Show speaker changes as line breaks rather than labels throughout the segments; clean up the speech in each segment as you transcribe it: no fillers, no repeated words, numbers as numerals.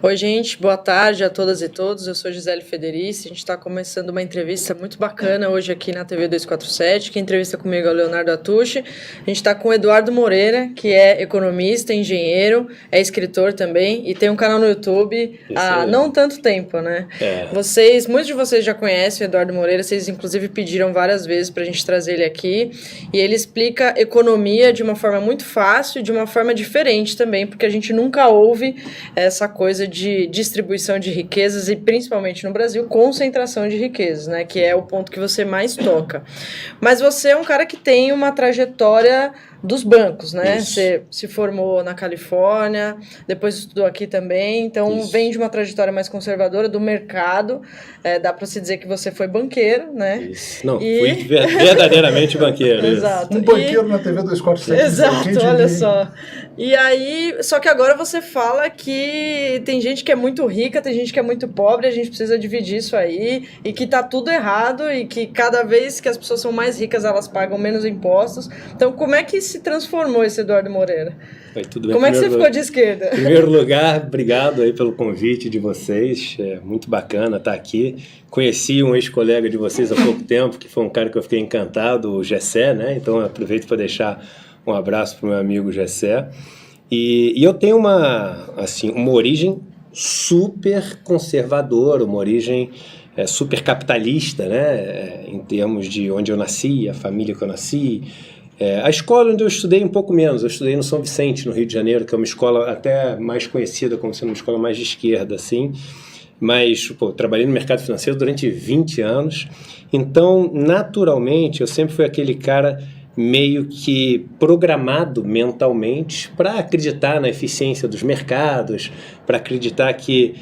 Oi, gente, boa tarde a todas e todos. Eu sou Gisele Federici. A gente está começando uma entrevista muito bacana hoje aqui na TV 247. Quem entrevista comigo é o Leonardo Atushi. A gente está com o Eduardo Moreira, que é economista, engenheiro, é escritor também e tem um canal no YouTube há não tanto tempo, né? Muitos de vocês já conhecem o Eduardo Moreira, vocês inclusive pediram várias vezes para a gente trazer ele aqui. E ele explica economia de uma forma muito fácil e de uma forma diferente também, porque a gente nunca ouve essa coisa de distribuição de riquezas e, principalmente no Brasil, concentração de riquezas, né? Que é o ponto que você mais toca. Mas você é um cara que tem uma trajetória dos bancos, né?
Isso.
Você se formou na Califórnia, depois estudou aqui também, então
Isso.
vem de uma trajetória mais conservadora do mercado. Dá para se dizer que você foi banqueiro, né?
Isso. Não, fui verdadeiramente banqueiro.
Exato.
Um banqueiro na TV 247.
Exato, olha só. E aí, só que agora você fala que tem gente que é muito rica, tem gente que é muito pobre, a gente precisa dividir isso aí, e que tá tudo errado, e que cada vez que as pessoas são mais ricas, elas pagam menos impostos. Então, como é que se transformou esse Eduardo Moreira?
Tudo bem.
Como é que você ficou de esquerda?
Em primeiro lugar, obrigado aí pelo convite de vocês, é muito bacana estar aqui. Conheci um ex-colega de vocês há pouco tempo, que foi um cara que eu fiquei encantado, o Gessé, né? Então eu aproveito para deixar um abraço para o meu amigo Gessé. E eu tenho uma origem super conservadora, uma origem super capitalista, né? Em termos de onde eu nasci, a família que eu nasci. A escola onde eu estudei um pouco menos, eu estudei no São Vicente, no Rio de Janeiro, que é uma escola até mais conhecida como sendo uma escola mais de esquerda, assim. Mas, trabalhei no mercado financeiro durante 20 anos, então, naturalmente, eu sempre fui aquele cara meio que programado mentalmente para acreditar na eficiência dos mercados, para acreditar que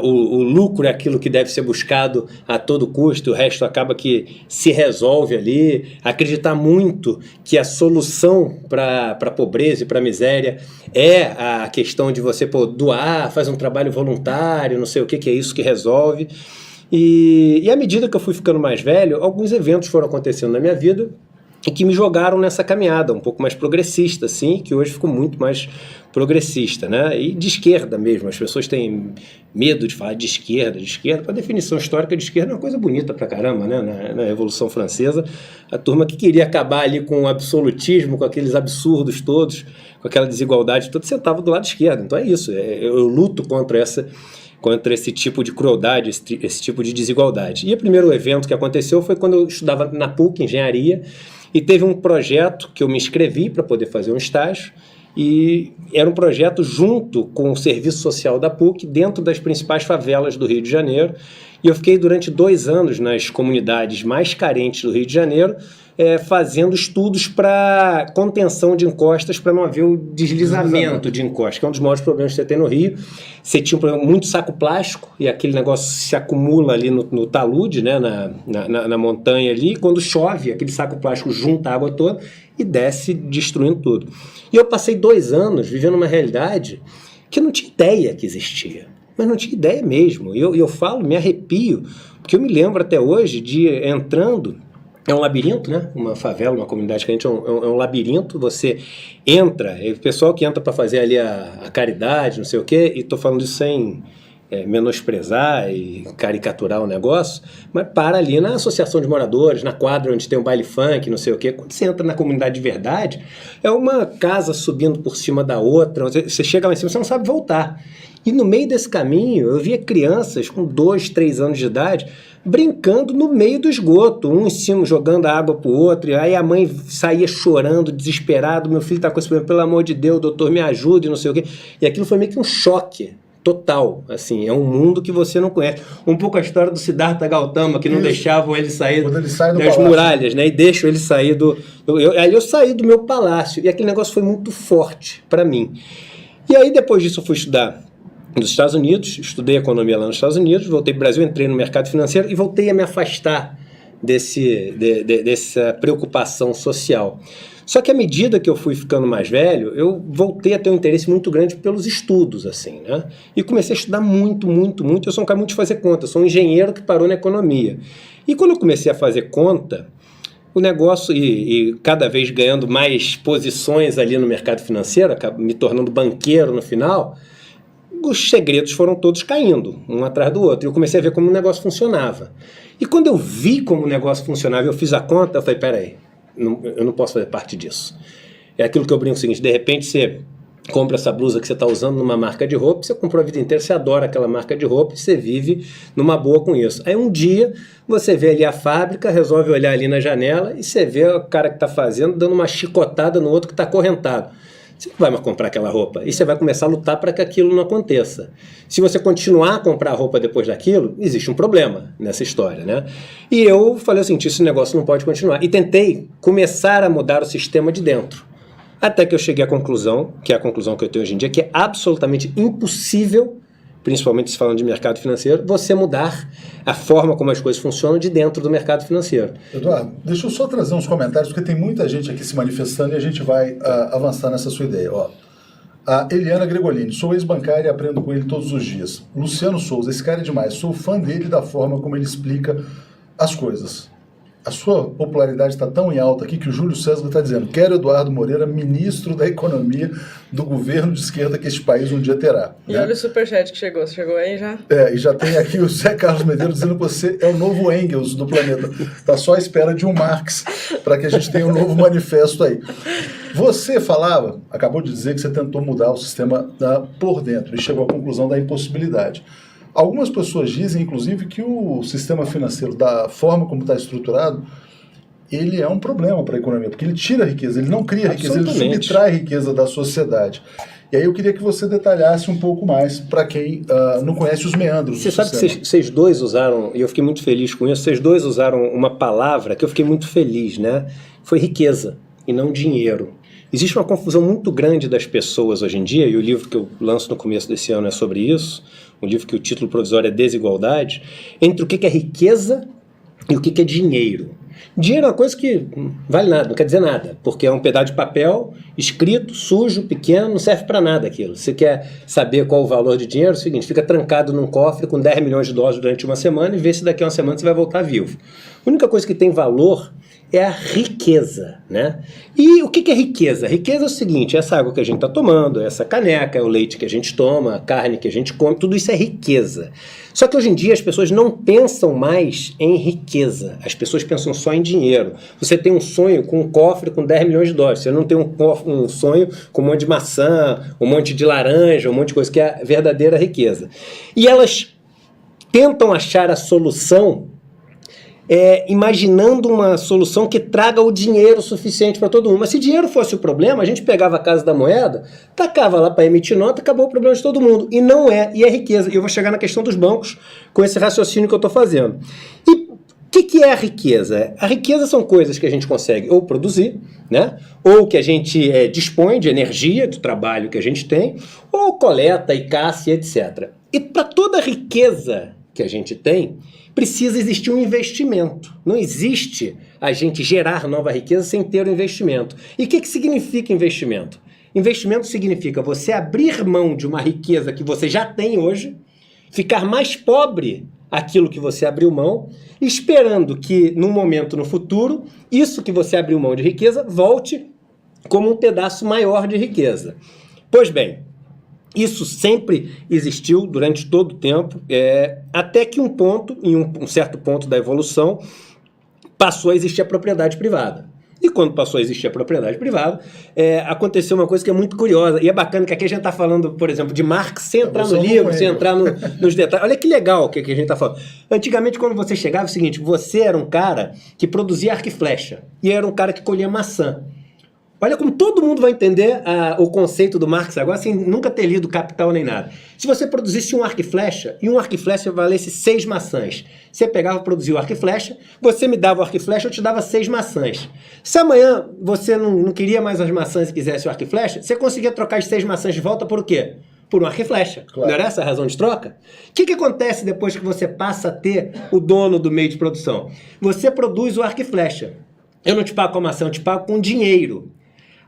o lucro é aquilo que deve ser buscado a todo custo, o resto acaba que se resolve ali, acreditar muito que a solução para a pobreza e para a miséria é a questão de você doar, fazer um trabalho voluntário, não sei o que é isso que resolve. E à medida que eu fui ficando mais velho, alguns eventos foram acontecendo na minha vida e que me jogaram nessa caminhada um pouco mais progressista, assim, que hoje ficou muito mais progressista, né? E de esquerda mesmo. As pessoas têm medo de falar de esquerda. Para a definição histórica de esquerda é uma coisa bonita pra caramba, né? Na Revolução Francesa, a turma que queria acabar ali com o absolutismo, com aqueles absurdos todos, com aquela desigualdade toda, sentava do lado esquerdo. Então é isso. Eu luto contra esse tipo de crueldade, esse tipo de desigualdade. E o primeiro evento que aconteceu foi quando eu estudava na PUC, engenharia, e teve um projeto que eu me inscrevi para poder fazer um estágio, e era um projeto junto com o Serviço Social da PUC, dentro das principais favelas do Rio de Janeiro, e eu fiquei durante 2 anos nas comunidades mais carentes do Rio de Janeiro, fazendo estudos para contenção de encostas, para não haver o deslizamento de encostas, que é um dos maiores problemas que você tem no Rio. Você tinha muito saco plástico, e aquele negócio se acumula ali no talude, né, na montanha ali, e quando chove, aquele saco plástico junta a água toda e desce destruindo tudo. E eu passei 2 anos vivendo uma realidade que eu não tinha ideia que existia, mas não tinha ideia mesmo. E eu falo, me arrepio, porque eu me lembro até hoje de entrando. É um labirinto, né? Uma favela, uma comunidade carente é um labirinto. Você entra, o pessoal que entra para fazer ali a caridade, não sei o quê, e estou falando isso sem menosprezar e caricaturar o negócio, mas para ali na associação de moradores, na quadra onde tem um baile funk, não sei o quê. Quando você entra na comunidade de verdade, é uma casa subindo por cima da outra, você chega lá em cima, você não sabe voltar. E no meio desse caminho, eu via crianças com 2, 3 anos de idade brincando no meio do esgoto, um em cima jogando água pro outro, e aí a mãe saía chorando, desesperado, meu filho tá com esse problema, pelo amor de Deus, doutor, me ajude, não sei o quê. E aquilo foi meio que um choque total, assim, é um mundo que você não conhece. Um pouco a história do Siddhartha Gautama, que não deixavam ele sair das
palácio,
muralhas, né? E deixam ele sair eu saí do meu palácio, e aquele negócio foi muito forte para mim. E aí depois disso eu fui estudar nos Estados Unidos, estudei economia lá nos Estados Unidos, voltei para o Brasil, entrei no mercado financeiro e voltei a me afastar dessa preocupação social. Só que à medida que eu fui ficando mais velho, eu voltei a ter um interesse muito grande pelos estudos, assim, né? E comecei a estudar muito, muito, muito. Eu sou um cara muito de fazer conta, sou um engenheiro que parou na economia. E quando eu comecei a fazer conta, o negócio, e cada vez ganhando mais posições ali no mercado financeiro, me tornando banqueiro no final, os segredos foram todos caindo, um atrás do outro. E eu comecei a ver como o negócio funcionava. E quando eu vi como o negócio funcionava, eu fiz a conta, eu falei, peraí, eu não posso fazer parte disso. É aquilo que eu brinco o seguinte, de repente você compra essa blusa que você está usando numa marca de roupa, você comprou a vida inteira, você adora aquela marca de roupa e você vive numa boa com isso. Aí um dia você vê ali a fábrica, resolve olhar ali na janela e você vê o cara que está fazendo dando uma chicotada no outro que está acorrentado. Você não vai mais comprar aquela roupa e você vai começar a lutar para que aquilo não aconteça. Se você continuar a comprar roupa depois daquilo, existe um problema nessa história, né? E eu falei assim, esse negócio não pode continuar. E tentei começar a mudar o sistema de dentro. Até que eu cheguei à conclusão, que é a conclusão que eu tenho hoje em dia, que é absolutamente impossível, principalmente se falando de mercado financeiro, você mudar a forma como as coisas funcionam de dentro do mercado financeiro.
Eduardo, deixa eu só trazer uns comentários, porque tem muita gente aqui se manifestando e a gente vai avançar nessa sua ideia. Ó, a Eliana Gregolini, sou ex-bancária e aprendo com ele todos os dias. Luciano Souza, esse cara é demais, sou fã dele da forma como ele explica as coisas. A sua popularidade está tão em alta aqui que o Júlio César está dizendo, quero Eduardo Moreira, ministro da Economia do governo de esquerda que este país um dia terá.
E olha o superchat que chegou. Você chegou aí já?
E já tem aqui o Zé Carlos Medeiros dizendo que você é o novo Engels do planeta. Está só à espera de um Marx para que a gente tenha um novo manifesto aí. Você falava, acabou de dizer que você tentou mudar o sistema por dentro e chegou à conclusão da impossibilidade. Algumas pessoas dizem, inclusive, que o sistema financeiro, da forma como está estruturado, ele é um problema para a economia, porque ele tira riqueza, ele não cria riqueza, ele subtrai riqueza da sociedade. E aí eu queria que você detalhasse um pouco mais para quem não conhece os meandros do sistema.
Você sabe que vocês dois usaram, e eu fiquei muito feliz com isso, vocês dois usaram uma palavra que eu fiquei muito feliz, né? Foi riqueza e não dinheiro. Existe uma confusão muito grande das pessoas hoje em dia, e o livro que eu lanço no começo desse ano é sobre isso, um livro que o título provisório é Desigualdade, entre o que é riqueza e o que é dinheiro. Dinheiro é uma coisa que vale nada, não quer dizer nada, porque é um pedaço de papel escrito, sujo, pequeno, não serve para nada aquilo. Você quer saber qual o valor de dinheiro? É o seguinte, fica trancado num cofre com 10 milhões de dólares durante uma semana e vê se daqui a uma semana você vai voltar vivo. A única coisa que tem valor é a riqueza, né? E o que é riqueza? Riqueza é o seguinte, essa água que a gente está tomando, essa caneca, é o leite que a gente toma, a carne que a gente come, tudo isso é riqueza. Só que hoje em dia as pessoas não pensam mais em riqueza, as pessoas pensam só em dinheiro. Você tem um sonho com um cofre com 10 milhões de dólares, você não tem um sonho com um monte de maçã, um monte de laranja, um monte de coisa, que é a verdadeira riqueza. E elas tentam achar a solução imaginando uma solução que traga o dinheiro suficiente para todo mundo. Mas se dinheiro fosse o problema, a gente pegava a Casa da Moeda, tacava lá para emitir nota, acabou o problema de todo mundo. E não é, e é riqueza. E eu vou chegar na questão dos bancos com esse raciocínio que eu estou fazendo. E o que é a riqueza? A riqueza são coisas que a gente consegue ou produzir, né? Ou que a gente dispõe de energia, do trabalho que a gente tem, ou coleta e caça, etc. E para toda riqueza que a gente tem, precisa existir um investimento. Não existe a gente gerar nova riqueza sem ter um investimento. E o que significa investimento? Investimento significa você abrir mão de uma riqueza que você já tem hoje, ficar mais pobre aquilo que você abriu mão, esperando que, num momento no futuro, isso que você abriu mão de riqueza volte como um pedaço maior de riqueza. Pois bem, isso sempre existiu durante todo o tempo, até que em um certo ponto da evolução, passou a existir a propriedade privada. E quando passou a existir a propriedade privada, aconteceu uma coisa que é muito curiosa, e é bacana que aqui a gente está falando, por exemplo, de Marx, sem entrar no livro, sem entrar nos detalhes. Olha que legal que a gente está falando. Antigamente, quando você chegava, é o seguinte, você era um cara que produzia arco e flecha, e era um cara que colhia maçã. Olha como todo mundo vai entender o conceito do Marx agora, sem nunca ter lido Capital nem nada. Se você produzisse um arco e flecha, e um arco e flecha valesse 6 maçãs, você pegava e produzia o arco e flecha, você me dava o arco e flecha, eu te dava 6 maçãs. Se amanhã você não queria mais as maçãs e quisesse o arco e flecha, você conseguia trocar as 6 maçãs de volta por o quê? Por um arco e flecha. Claro. Não era essa a razão de troca? O que acontece depois que você passa a ter o dono do meio de produção? Você produz o arco e flecha. Eu não te pago com a maçã, eu te pago com dinheiro.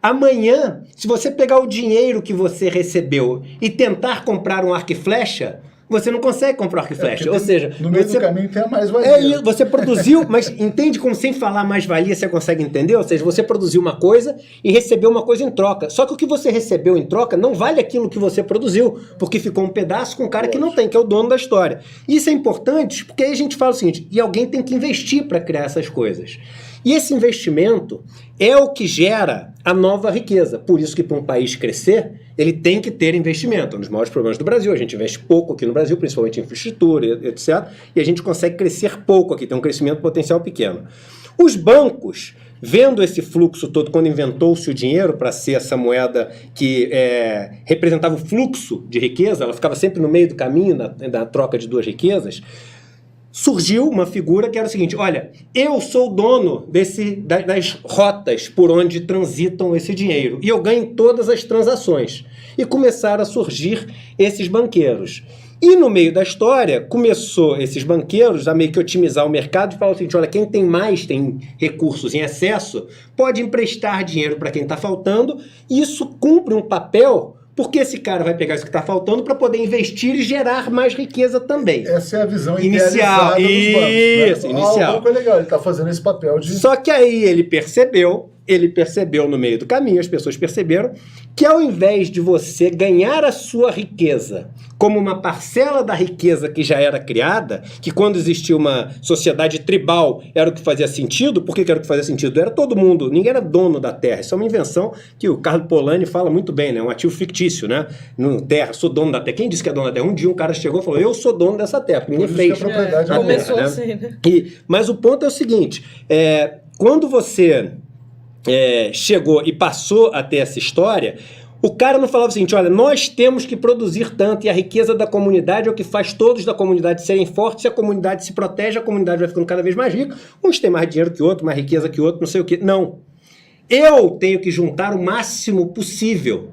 Amanhã, se você pegar o dinheiro que você recebeu e tentar comprar um arco e flecha, você não consegue comprar arco e flecha. Ou seja,
no meio do caminho tem a mais-valia.
Você produziu, mas entende como sem falar mais-valia você consegue entender? Ou seja, você produziu uma coisa e recebeu uma coisa em troca. Só que o que você recebeu em troca não vale aquilo que você produziu, porque ficou um pedaço com um cara que não tem, que é o dono da história. Isso é importante porque aí a gente fala o seguinte, e alguém tem que investir para criar essas coisas. E esse investimento é o que gera a nova riqueza. Por isso que para um país crescer, ele tem que ter investimento. É um dos maiores problemas do Brasil. A gente investe pouco aqui no Brasil, principalmente em infraestrutura, etc. E a gente consegue crescer pouco aqui, tem um crescimento potencial pequeno. Os bancos, vendo esse fluxo todo, quando inventou-se o dinheiro para ser essa moeda que representava o fluxo de riqueza, ela ficava sempre no meio do caminho, na troca de duas riquezas, surgiu uma figura que era o seguinte, olha, eu sou o dono das rotas por onde transitam esse dinheiro e eu ganho em todas as transações. E começaram a surgir esses banqueiros. E no meio da história, começou esses banqueiros a meio que otimizar o mercado e falar o seguinte, olha, quem tem mais, tem recursos em excesso, pode emprestar dinheiro para quem está faltando, e isso cumpre um papel, porque esse cara vai pegar isso que está faltando para poder investir e gerar mais riqueza também.
Essa é a visão
inicial
dos bancos, né?
Inicial.
O banco é legal, ele está fazendo esse papel de...
Só que aí ele percebeu no meio do caminho, as pessoas perceberam, que ao invés de você ganhar a sua riqueza como uma parcela da riqueza que já era criada, que quando existia uma sociedade tribal era o que fazia sentido, por que era o que fazia sentido? Era todo mundo, ninguém era dono da terra, isso é uma invenção que o Carlo Polanyi fala muito bem, né? Um ativo fictício, né? No terra, sou dono da terra. Quem disse que é dono da terra? Um dia um cara chegou e falou, eu sou dono dessa terra, porque ninguém fez.
Começou assim, né?
Mas o ponto é o seguinte, quando você... chegou e passou a ter essa história, o cara não falava o seguinte, olha, nós temos que produzir tanto e a riqueza da comunidade é o que faz todos da comunidade serem fortes, se a comunidade se protege, a comunidade vai ficando cada vez mais rica, uns têm mais dinheiro que outro, mais riqueza que outro, não sei o quê. Não. Eu tenho que juntar o máximo possível.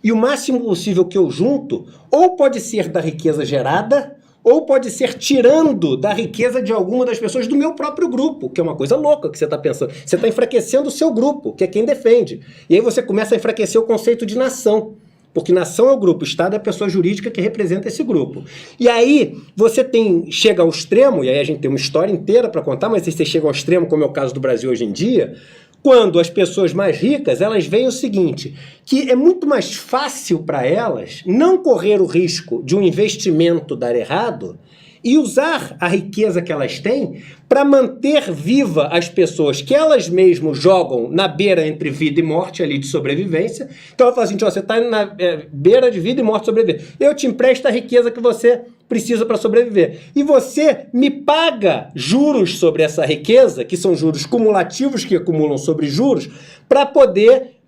E o máximo possível que eu junto, ou pode ser da riqueza gerada, ou pode ser tirando da riqueza de alguma das pessoas do meu próprio grupo, que é uma coisa louca que você está pensando. Você está enfraquecendo o seu grupo, que é quem defende. E aí você começa a enfraquecer o conceito de nação. Porque nação é o grupo, Estado é a pessoa jurídica que representa esse grupo. E aí você chega ao extremo, e aí a gente tem uma história inteira para contar, mas aí você chega ao extremo, como é o caso do Brasil hoje em dia, quando as pessoas mais ricas, elas veem o seguinte, que é muito mais fácil para elas não correr o risco de um investimento dar errado e usar a riqueza que elas têm para manter viva as pessoas que elas mesmas jogam na beira entre vida e morte ali de sobrevivência. Então ela fala assim, você está na beira de vida e morte sobreviver. Eu te empresto a riqueza que você precisa para sobreviver. E você me paga juros sobre essa riqueza, que são juros cumulativos que acumulam sobre juros, para poder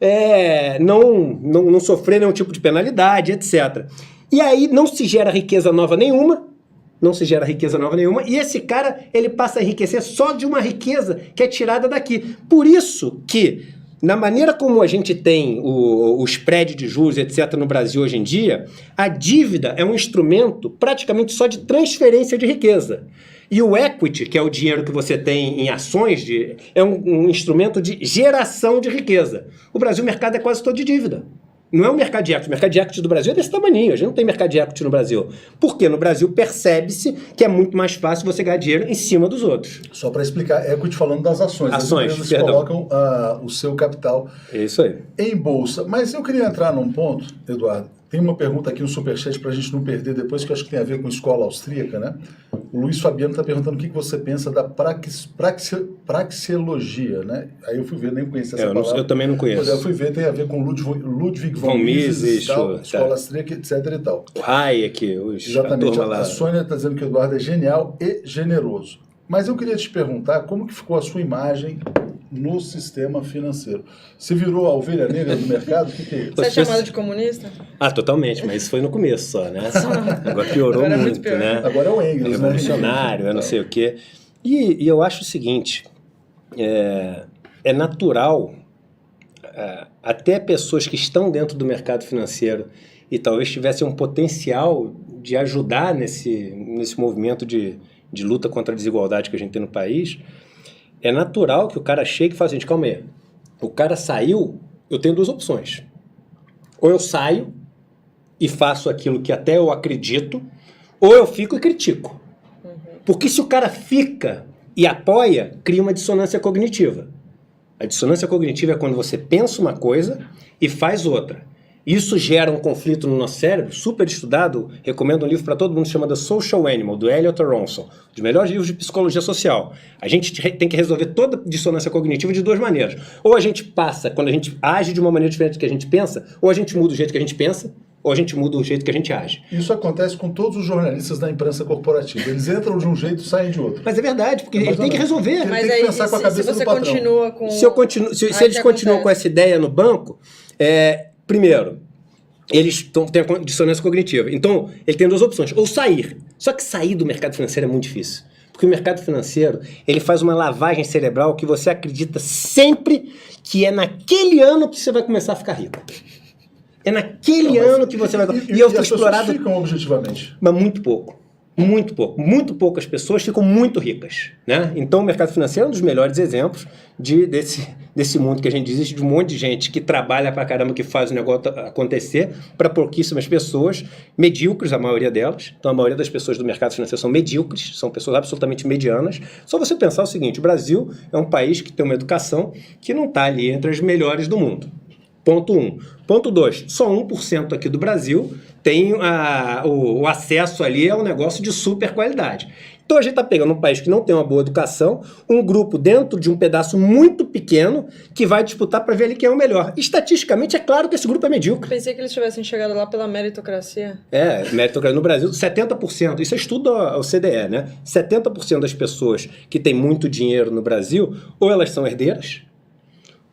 não sofrer nenhum tipo de penalidade, etc. E aí não se gera riqueza nova nenhuma, e esse cara, ele passa a enriquecer só de uma riqueza que é tirada daqui. Por isso que, na maneira como a gente tem o spread de juros, etc., no Brasil hoje em dia, a dívida é um instrumento praticamente só de transferência de riqueza. E o equity, que é o dinheiro que você tem em ações, é um instrumento de geração de riqueza. O Brasil, o mercado é quase todo de dívida. Não é um mercado de equity. O mercado de equity do Brasil é desse tamanho. A gente não tem mercado de equity no Brasil. Porque no Brasil percebe-se que é muito mais fácil você ganhar dinheiro em cima dos outros.
Só para explicar, equity falando das ações.
Ações,
as empresas colocam o seu capital
isso aí.
Em bolsa. Mas eu queria entrar num ponto, Eduardo. Tem uma pergunta aqui no Superchat para a gente não perder depois, que eu acho que tem a ver com escola austríaca, né? O Luiz Fabiano está perguntando o que você pensa da praxeologia, né? Aí eu fui ver, nem conhecia essa palavra.
Eu também não conheço.
Mas eu fui ver, tem a ver com Ludwig von Mises, escola austríaca, etc. e tal.
O Hayek,
exatamente. A Sônia está dizendo que o Eduardo é genial e generoso. Mas eu queria te perguntar como que ficou a sua imagem no sistema financeiro. Você virou a ovelha negra do mercado? O que é isso?
Você é chamado de comunista?
Totalmente, mas isso foi no começo só, né? Agora piorou
Agora
muito,
pior,
né?
Agora é o Engels,
revolucionário, não sei o quê. E eu acho o seguinte, é natural, até pessoas que estão dentro do mercado financeiro e talvez tivessem um potencial de ajudar nesse movimento de luta contra a desigualdade que a gente tem no país, é natural que o cara chegue e fale assim, calma aí, o cara saiu, eu tenho duas opções. Ou eu saio e faço aquilo que até eu acredito, ou eu fico e critico. Porque se o cara fica e apoia, cria uma dissonância cognitiva. A dissonância cognitiva é quando você pensa uma coisa e faz outra. Isso gera um conflito no nosso cérebro, super estudado. Recomendo um livro para todo mundo, chama The Social Animal, do Elliot Aronson, um dos melhores livros de psicologia social. A gente tem que resolver toda dissonância cognitiva de duas maneiras. Ou a gente passa, quando a gente age de uma maneira diferente do que a gente pensa, ou a gente muda o jeito que a gente pensa, ou a gente muda o jeito que a gente age.
Isso acontece com todos os jornalistas da imprensa corporativa. Eles entram de um jeito e saem de outro.
Mas é verdade, porque ele tem que resolver.
Mas
tem que
aí,
pensar com a cabeça
se você
do patrão.
continua com...
Se eles continuam com essa ideia no banco, primeiro, eles têm dissonância cognitiva. Então, ele tem duas opções. Ou sair. Só que sair do mercado financeiro é muito difícil. Porque o mercado financeiro, ele faz uma lavagem cerebral que você acredita sempre que é naquele ano que você vai começar a ficar rico. É naquele ano que você vai...
E eu fui explorado... As pessoas ficam objetivamente.
Mas muito pouco. Muito pouco. Muito poucas pessoas ficam muito ricas, né? Então, o mercado financeiro é um dos melhores exemplos desse mundo que a gente diz, de um monte de gente que trabalha pra caramba, que faz o negócio acontecer, para pouquíssimas pessoas, medíocres, a maioria delas. Então, a maioria das pessoas do mercado financeiro são medíocres, são pessoas absolutamente medianas. Só você pensar o seguinte, o Brasil é um país que tem uma educação que não está ali entre as melhores do mundo. Ponto 1. Ponto 2. Só 1% aqui do Brasil tem o acesso ali a um negócio de super qualidade. Então a gente está pegando um país que não tem uma boa educação, um grupo dentro de um pedaço muito pequeno que vai disputar para ver ali quem é o melhor. Estatisticamente é claro que esse grupo é medíocre.
Pensei que eles tivessem chegado lá pela meritocracia.
Meritocracia. No Brasil, 70%, isso é estudo ao CDE, né? 70% das pessoas que têm muito dinheiro no Brasil, ou elas são herdeiras,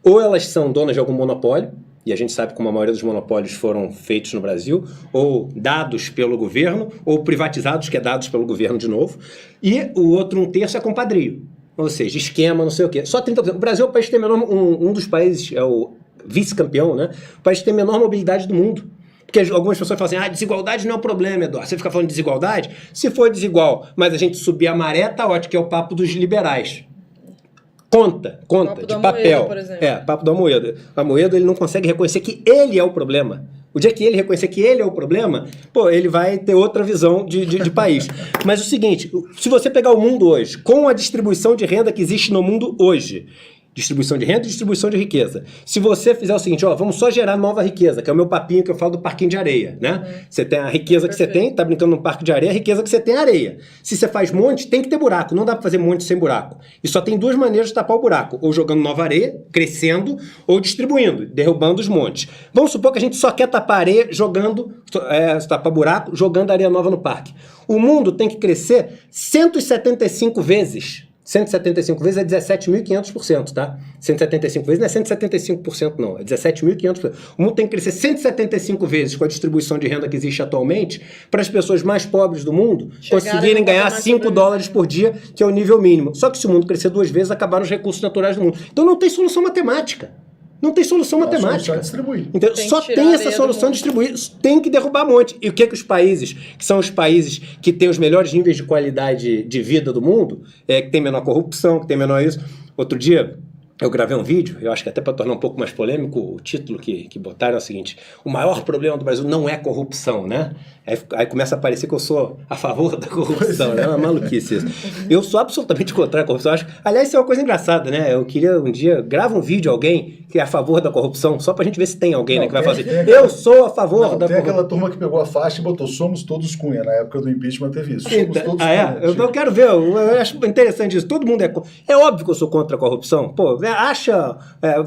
ou elas são donas de algum monopólio, e a gente sabe como a maioria dos monopólios foram feitos no Brasil, ou dados pelo governo, ou privatizados, que é dados pelo governo de novo, e o outro 1/3 é compadrio, ou seja, esquema, não sei o quê. Só 30%. O Brasil é o país que tem menor, um dos países, é o vice-campeão, né? O país que tem menor mobilidade do mundo. Porque algumas pessoas falam assim, desigualdade não é o problema, Eduardo. Você fica falando de desigualdade? Se for desigual, mas a gente subir a maré, tá ótimo, que é o papo dos liberais. Conta, de papel.
Por exemplo.
Papo do Amoedo. O Amoedo, ele não consegue reconhecer que ele é o problema. O dia que ele reconhecer que ele é o problema, ele vai ter outra visão de país. Mas o seguinte, se você pegar o mundo hoje, com a distribuição de renda que existe no mundo hoje, distribuição de renda e distribuição de riqueza. Se você fizer o seguinte, vamos só gerar nova riqueza, que é o meu papinho que eu falo do parquinho de areia, né? Você tem a riqueza que você tem, tá brincando num parque de areia, a riqueza que você tem é areia. Se você faz monte, tem que ter buraco, não dá pra fazer monte sem buraco. E só tem duas maneiras de tapar o buraco, ou jogando nova areia, crescendo, ou distribuindo, derrubando os montes. Vamos supor que a gente só quer tapar areia jogando, tapar buraco, jogando areia nova no parque. O mundo tem que crescer 175 vezes. 175 vezes é 17.500%, tá? 175 vezes não é 175% não, é 17.500%. O mundo tem que crescer 175 vezes com a distribuição de renda que existe atualmente para as pessoas mais pobres do mundo conseguirem ganhar $5 por dia, que é o nível mínimo. Só que se o mundo crescer 2 vezes, acabaram os recursos naturais do mundo. Então não tem solução matemática. Não tem solução matemática.
Só distribuir.
Então, só tem essa solução de distribuir. Tem que derrubar um monte. E o que os países, que são os países que têm os melhores níveis de qualidade de vida do mundo, que tem menor corrupção, que tem menor isso. Outro dia, eu gravei um vídeo, eu acho que até para tornar um pouco mais polêmico, o título que botaram é o seguinte: o maior problema do Brasil não é corrupção, né? Aí começa a parecer que eu sou a favor da corrupção, né? É uma maluquice isso. Eu sou absolutamente contra a corrupção. Aliás, isso é uma coisa engraçada, né? Eu queria um dia, grava um vídeo alguém que é a favor da corrupção, só pra gente ver se tem alguém, né, que vai fazer. Eu sou a favor da corrupção.
Tem aquela turma que pegou a faixa e botou "Somos todos Cunha". Na época do impeachment teve isso. Somos todos Cunha.
Eu quero ver, eu acho interessante isso. Todo mundo é óbvio que eu sou contra a corrupção.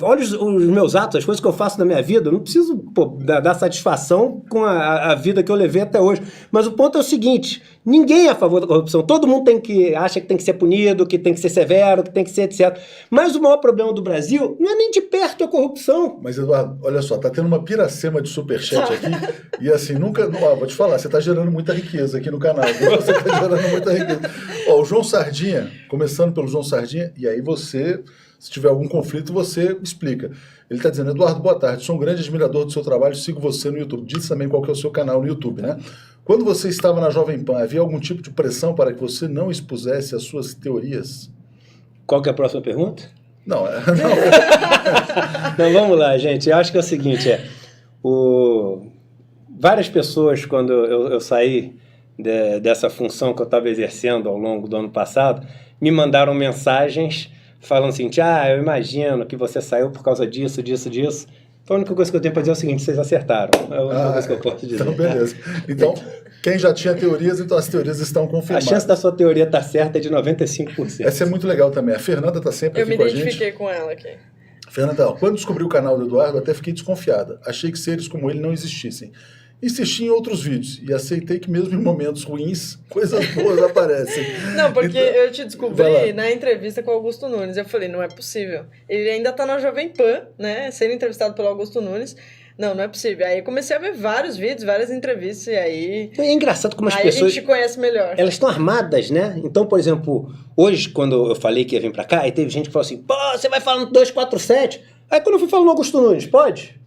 Olha os meus atos, as coisas que eu faço na minha vida. Eu não preciso dar satisfação com a vida que eu levei até hoje. Mas o ponto é o seguinte: ninguém é a favor da corrupção. Todo mundo acha que tem que ser punido, que tem que ser severo, que tem que ser etc. Mas o maior problema do Brasil não é nem de perto a corrupção.
Mas, Eduardo, olha só, tá tendo uma piracema de superchat aqui. E assim, vou te falar, você tá gerando muita riqueza aqui no canal. Você tá gerando muita riqueza. O João Sardinha, começando pelo João Sardinha, e aí você, se tiver algum conflito, você explica. Ele está dizendo: Eduardo, boa tarde, sou um grande admirador do seu trabalho, sigo você no YouTube. Diz também qual que é o seu canal no YouTube, né? Quando você estava na Jovem Pan, havia algum tipo de pressão para que você não expusesse as suas teorias?
Qual que é a próxima pergunta?
Não.
Não, vamos lá, gente. Eu acho que é o seguinte, várias pessoas, quando eu saí dessa função que eu estava exercendo ao longo do ano passado, me mandaram mensagens falando assim, eu imagino que você saiu por causa disso. Então a única coisa que eu tenho para dizer é o seguinte, vocês acertaram. É a única coisa que eu posso dizer.
Então, beleza. Então, quem já tinha teorias, então as teorias estão confirmadas.
A chance da sua teoria estar certa é de 95%.
Essa é muito legal também. A Fernanda está sempre aqui com a gente.
Eu me identifiquei com ela aqui.
Fernanda, quando descobri o canal do Eduardo, até fiquei desconfiada. Achei que seres como ele não existissem. Insisti em outros vídeos e aceitei que mesmo em momentos ruins, coisas boas aparecem.
Não, porque
então,
eu te descobri na entrevista com o Augusto Nunes. Eu falei, não é possível. Ele ainda tá na Jovem Pan, né? Sendo entrevistado pelo Augusto Nunes. Não é possível. Aí eu comecei a ver vários vídeos, várias entrevistas, e aí...
É engraçado como as
aí
pessoas...
a gente conhece melhor.
Elas estão armadas, né? Então, por exemplo, hoje, quando eu falei que ia vir pra cá, aí teve gente que falou assim, você vai falar no 247? Aí quando eu fui falar no Augusto Nunes, pode?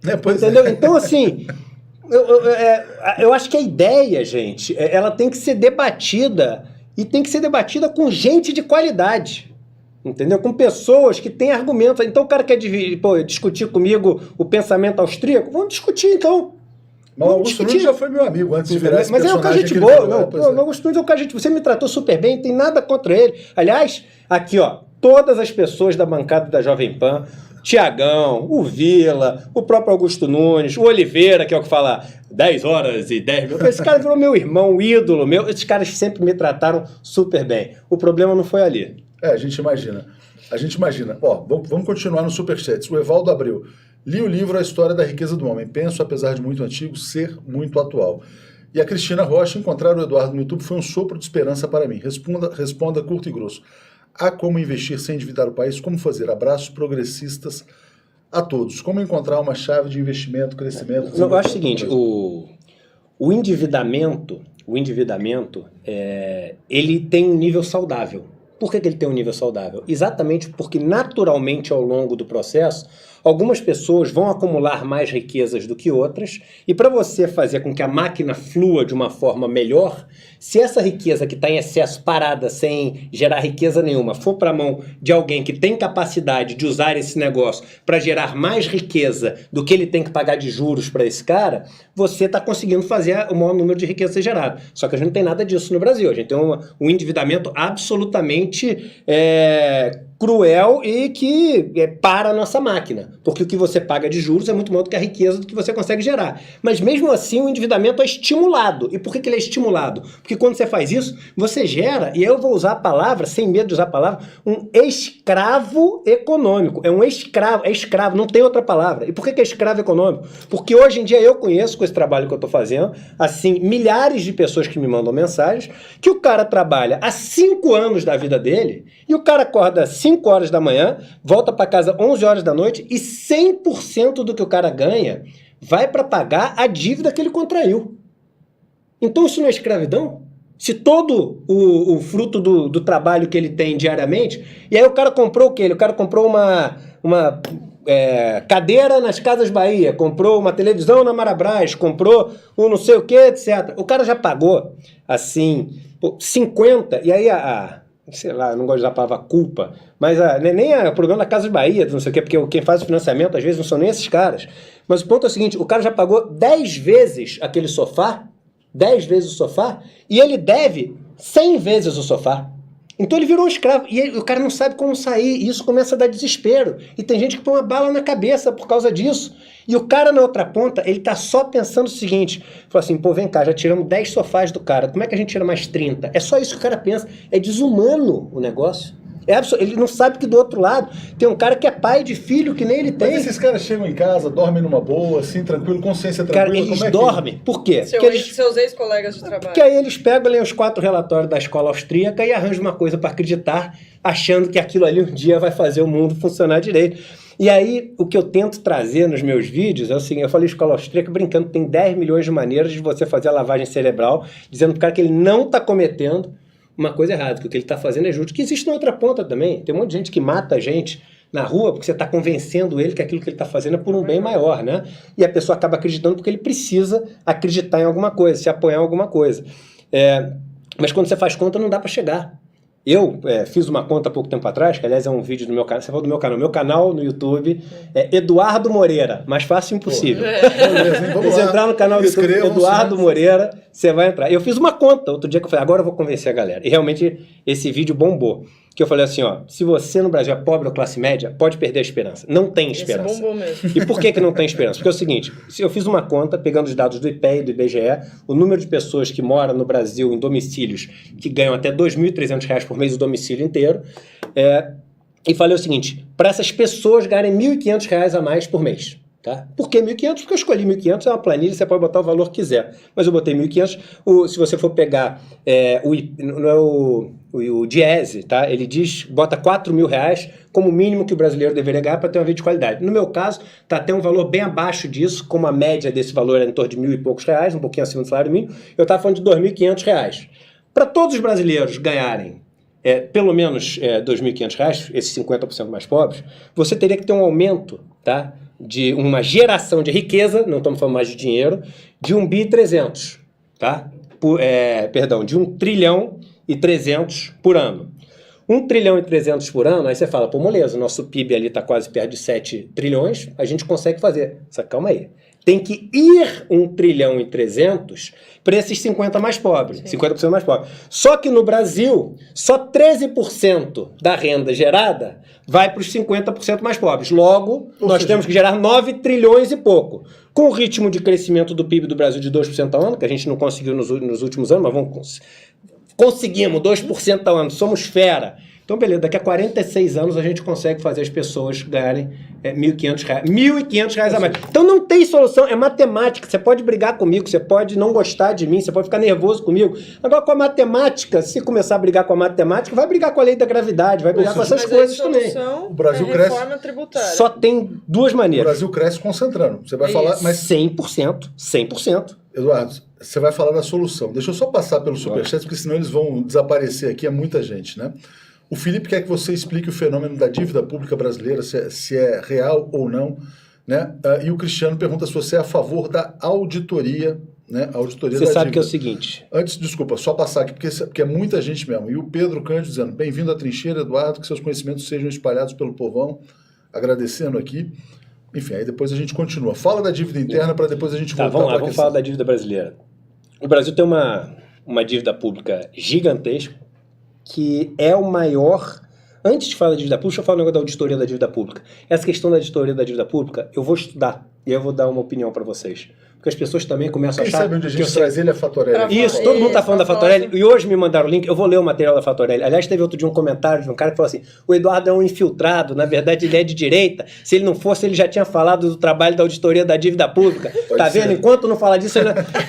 Entendeu? Então, assim... Eu acho que a ideia, gente, ela tem que ser debatida e tem que ser debatida com gente de qualidade, entendeu? Com pessoas que têm argumentos. Então o cara quer discutir comigo o pensamento austríaco, vamos discutir então.
Mas o Augusto Nunes já foi meu amigo antes de virar esse
personagem. Mas é um cara gente boa. O Augusto Nunes é um cara gente. Você me tratou super bem, não tem nada contra ele. Aliás, aqui ó, todas as pessoas da bancada da Jovem Pan, Tiagão, o Vila, o próprio Augusto Nunes, o Oliveira, que é o que fala 10 horas e 10 minutos. Esse cara virou meu irmão, ídolo meu. Esses caras sempre me trataram super bem. O problema não foi ali.
A gente imagina. Ó, vamos continuar no Superchats. O Evaldo Abreu. Li o livro A História da Riqueza do Homem. Penso, apesar de muito antigo, ser muito atual. E a Cristina Rocha, encontrar o Eduardo no YouTube foi um sopro de esperança para mim. Responda curto e grosso. Há como investir sem endividar o país? Como fazer? Abraços progressistas a todos. Como encontrar uma chave de investimento, crescimento?
Eu acho o seguinte, o endividamento, ele tem um nível saudável. Por que ele tem um nível saudável? Exatamente porque naturalmente ao longo do processo, algumas pessoas vão acumular mais riquezas do que outras, e para você fazer com que a máquina flua de uma forma melhor, se essa riqueza que está em excesso parada, sem gerar riqueza nenhuma, for para a mão de alguém que tem capacidade de usar esse negócio para gerar mais riqueza do que ele tem que pagar de juros para esse cara, você está conseguindo fazer o maior número de riqueza ser gerado. Só que a gente não tem nada disso no Brasil. A gente tem um endividamento absolutamente cruel e que para a nossa máquina. Porque o que você paga de juros é muito maior do que a riqueza do que você consegue gerar. Mas mesmo assim o endividamento é estimulado. E por que ele é estimulado? Porque quando você faz isso, você gera, e eu vou usar a palavra, sem medo de usar a palavra, um escravo econômico. É um escravo, não tem outra palavra. E por que é escravo econômico? Porque hoje em dia eu conheço, com esse trabalho que eu estou fazendo, assim, milhares de pessoas que me mandam mensagens, que o cara trabalha há 5 anos da vida dele, e o cara acorda às 5 horas da manhã, volta para casa 11 horas da noite, e 100% do que o cara ganha vai para pagar a dívida que ele contraiu. Então isso não é escravidão? Se todo o fruto do trabalho que ele tem diariamente, e aí o cara comprou o quê? O cara comprou uma cadeira nas Casas Bahia, comprou uma televisão na Marabras, comprou um não sei o que, etc. O cara já pagou, assim, 50, e aí sei lá, eu não gosto de usar a palavra culpa, mas nem o problema da Casas Bahia, não sei o quê, porque quem faz o financiamento às vezes não são nem esses caras. Mas o ponto é o seguinte, o cara já pagou 10 vezes aquele sofá, 10 vezes o sofá, e ele deve 100 vezes o sofá. Então ele virou um escravo, e o cara não sabe como sair, e isso começa a dar desespero. E tem gente que põe uma bala na cabeça por causa disso. E o cara na outra ponta, ele tá só pensando o seguinte, fala assim, vem cá, já tiramos 10 sofás do cara, como é que a gente tira mais 30? É só isso que o cara pensa, é desumano o negócio. Ele não sabe que do outro lado tem um cara que é pai de filho que nem ele tem.
Mas esses caras chegam em casa, dormem numa boa, assim, tranquilo, consciência tranquila.
Cara, eles dormem. Por quê?
Seus ex-colegas de trabalho.
Porque aí eles pegam ali os 4 relatórios da escola austríaca e arranjam uma coisa para acreditar, achando que aquilo ali um dia vai fazer o mundo funcionar direito. E aí, o que eu tento trazer nos meus vídeos é o seguinte, eu falei escola austríaca brincando, tem 10 milhões de maneiras de você fazer a lavagem cerebral, dizendo pro cara que ele não está cometendo uma coisa errada, que o que ele está fazendo é justo, que existe na outra ponta também. Tem um monte de gente que mata a gente na rua porque você está convencendo ele que aquilo que ele está fazendo é por um bem maior, né? E a pessoa acaba acreditando porque ele precisa acreditar em alguma coisa, se apoiar em alguma coisa. Mas quando você faz conta não dá para chegar. Eu fiz uma conta há pouco tempo atrás, que aliás é um vídeo do meu canal. Você falou do meu canal. Meu canal no YouTube é Eduardo Moreira. Mais fácil impossível.
Beleza, hein? Vamos
Você
lá.
entrar no canal do YouTube
Inscrevam-se,
Eduardo
né?
Moreira, você vai entrar. Eu fiz uma conta outro dia que eu falei, agora eu vou convencer a galera. E realmente esse vídeo bombou. Que eu falei assim, ó, se você no Brasil é pobre ou classe média, pode perder a esperança. Não tem esperança.
Esse bombou mesmo.
E por que não tem esperança? Porque é o seguinte, se eu fiz uma conta, pegando os dados do IPEA e do IBGE, o número de pessoas que moram no Brasil em domicílios que ganham até R$ 2.300 por mês o domicílio inteiro, e falei o seguinte, para essas pessoas ganharem R$ 1.500 a mais por mês. Tá? Por que 1.500? Porque eu escolhi 1.500, é uma planilha, você pode botar o valor que quiser. Mas eu botei 1.500, se você for pegar o Diese, tá? Ele bota R$ 4.000 como o mínimo que o brasileiro deveria ganhar para ter uma vida de qualidade. No meu caso, está até um valor bem abaixo disso, como a média desse valor é em torno de R$ 1.000 e poucos, um pouquinho acima do salário mínimo, eu estava falando de R$ 2.500. Para todos os brasileiros ganharem pelo menos R$ 2.500, esses 50% mais pobres, você teria que ter um aumento, tá? De uma geração de riqueza, não estamos falando mais de dinheiro, de 1 bi 300, tá? De 1 trilhão e 300 por ano. 1 trilhão e 300 por ano, aí você fala, pô, moleza, o nosso PIB ali está quase perto de 7 trilhões, a gente consegue fazer. Só que calma aí. Tem que ir 1 trilhão e 300 para esses 50 mais pobres, 50% mais pobres. Só que no Brasil, só 13% da renda gerada vai para os 50% mais pobres. Logo, nós temos que gerar 9 trilhões e pouco. Com o ritmo de crescimento do PIB do Brasil de 2% ao ano, que a gente não conseguiu nos últimos anos, mas conseguimos 2% ao ano, somos fera. Então, beleza, daqui a 46 anos a gente consegue fazer as pessoas ganharem R$1.500. R$1.500 a mais. Então não tem solução, é matemática. Você pode brigar comigo, você pode não gostar de mim, você pode ficar nervoso comigo. Agora, com a matemática, se começar a brigar com a matemática, vai brigar com a lei da gravidade, vai brigar com essas coisas também.
O Brasil cresce.
Reforma tributária.
Só tem duas maneiras.
O Brasil cresce concentrando. Você vai falar, mas
100%, 100%.
Eduardo, você vai falar da solução. Deixa eu só passar pelo superchat, porque senão eles vão desaparecer aqui, é muita gente, né? O Felipe quer que você explique o fenômeno da dívida pública brasileira, se é real ou não, né? E o Cristiano pergunta se você é a favor da auditoria, né? Auditoria
você
da
sabe
dívida.
Que é o seguinte...
Antes, desculpa, só passar aqui, porque é muita gente mesmo. E o Pedro Cândido dizendo, bem-vindo à trincheira, Eduardo, que seus conhecimentos sejam espalhados pelo povão, agradecendo aqui. Enfim, aí depois a gente continua. Fala da dívida interna para depois a gente voltar
vamos lá, vamos falar da dívida brasileira. O Brasil tem uma dívida pública gigantesca, que é o maior... Antes de falar da dívida pública, deixa eu falar um negócio da auditoria da dívida pública. Essa questão da auditoria da dívida pública, eu vou estudar e eu vou dar uma opinião para vocês. Porque as pessoas também começam a achar...
Quem sabe onde a gente traz ele a Fatorelli.
Isso, todo mundo está falando da Fatorelli. E hoje me mandaram o link, eu vou ler o material da Fatorelli. Aliás, teve outro dia um comentário de um cara que falou assim, o Eduardo é um infiltrado, na verdade ele é de direita. Se ele não fosse, ele já tinha falado do trabalho da auditoria da dívida pública. Tá vendo? Enquanto não falar disso,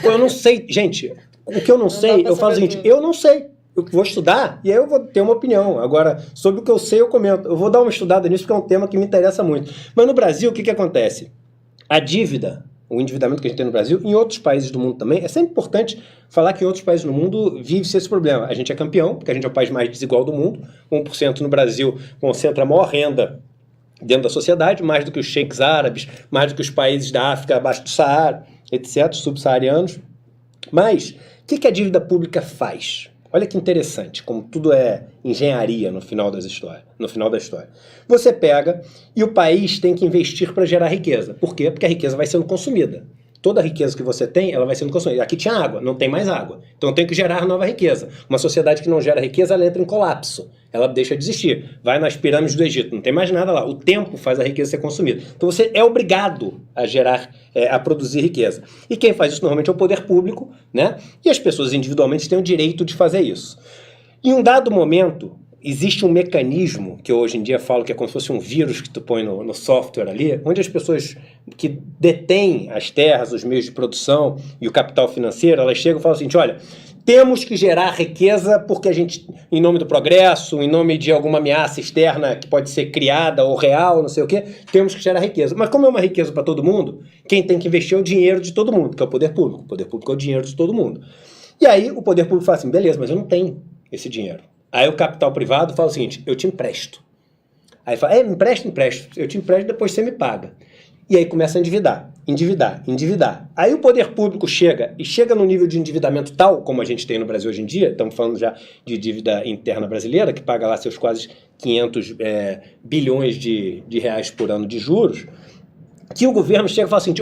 eu não sei. Gente, o que eu não sei, eu falo o seguinte, eu não sei. Eu vou estudar e aí eu vou ter uma opinião. Agora, sobre o que eu sei, eu comento. Eu vou dar uma estudada nisso porque é um tema que me interessa muito. Mas no Brasil, o que acontece? A dívida, o endividamento que a gente tem no Brasil, em outros países do mundo também, é sempre importante falar que em outros países do mundo vive-se esse problema. A gente é campeão, porque a gente é o país mais desigual do mundo. 1% no Brasil concentra a maior renda dentro da sociedade, mais do que os sheiks árabes, mais do que os países da África abaixo do Saara, etc., subsaarianos. Mas, o que a dívida pública faz? Olha que interessante, como tudo é engenharia no final da história. Você pega e o país tem que investir para gerar riqueza. Por quê? Porque a riqueza vai sendo consumida. Toda a riqueza que você tem, ela vai sendo consumida. Aqui tinha água, não tem mais água. Então tem que gerar nova riqueza. Uma sociedade que não gera riqueza, ela entra em colapso. Ela deixa de existir. Vai nas pirâmides do Egito, não tem mais nada lá. O tempo faz a riqueza ser consumida. Então você é obrigado a gerar, a produzir riqueza. E quem faz isso normalmente é o poder público, né? E as pessoas individualmente têm o direito de fazer isso. Em um dado momento, existe um mecanismo, que eu hoje em dia falo que é como se fosse um vírus que tu põe no software ali, onde as pessoas que detêm as terras, os meios de produção e o capital financeiro, elas chegam e falam assim, olha, temos que gerar riqueza porque a gente, em nome do progresso, em nome de alguma ameaça externa que pode ser criada ou real, não sei o quê, temos que gerar riqueza. Mas como é uma riqueza para todo mundo, quem tem que investir é o dinheiro de todo mundo, que é o poder público. O poder público é o dinheiro de todo mundo. E aí o poder público fala assim, beleza, mas eu não tenho esse dinheiro. Aí o capital privado fala o seguinte, eu te empresto. Aí fala, me empresto, eu te empresto, depois você me paga. E aí começa a endividar. endividar. Aí o poder público chega no nível de endividamento tal, como a gente tem no Brasil hoje em dia, estamos falando já de dívida interna brasileira, que paga lá seus quase 500 bilhões de reais por ano de juros, que o governo chega e fala assim,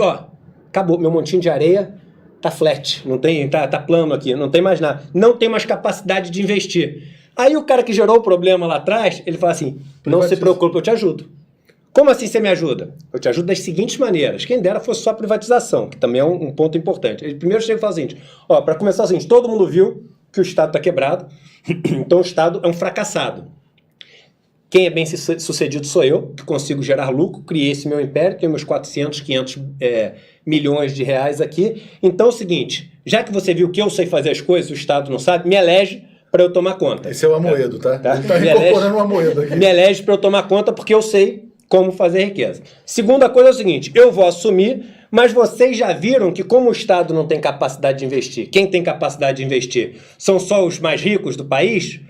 acabou, meu montinho de areia tá flat, não tem, tá plano aqui, não tem mais nada, não tem mais capacidade de investir. Aí o cara que gerou o problema lá atrás, ele fala assim, não se preocupe, eu te ajudo. Como assim você me ajuda? Eu te ajudo das seguintes maneiras. Quem dera fosse só privatização, que também é um ponto importante. Ele primeiro chega e fala o seguinte, para começar o seguinte, todo mundo viu que o Estado está quebrado, então o Estado é um fracassado. Quem é bem sucedido sou eu, que consigo gerar lucro, criei esse meu império, tenho meus 400, 500 milhões de reais aqui. Então é o seguinte, já que você viu que eu sei fazer as coisas, o Estado não sabe, me elege para eu tomar conta.
Esse é o Amoedo, tá? Ele está incorporando o Amoedo aqui.
Me elege para eu tomar conta porque eu sei como fazer riqueza. Segunda coisa é o seguinte, eu vou assumir, mas vocês já viram que como o Estado não tem capacidade de investir, quem tem capacidade de investir são só os mais ricos do país,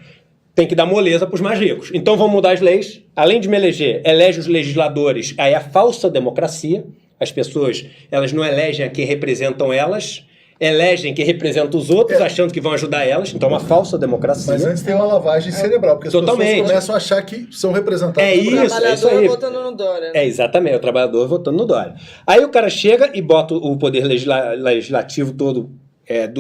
tem que dar moleza para os mais ricos. Então vão mudar as leis, além de me eleger, elege os legisladores, aí é a falsa democracia, as pessoas elas não elegem a quem representam elas, elegem quem representa os outros, achando que vão ajudar elas. Então, é uma falsa democracia.
Mas antes tem uma lavagem cerebral, porque as pessoas começam a achar que são representados por
isso. O trabalhador votando no Dória.
Exatamente, o trabalhador votando no Dória. Aí o cara chega e bota o poder legislativo todo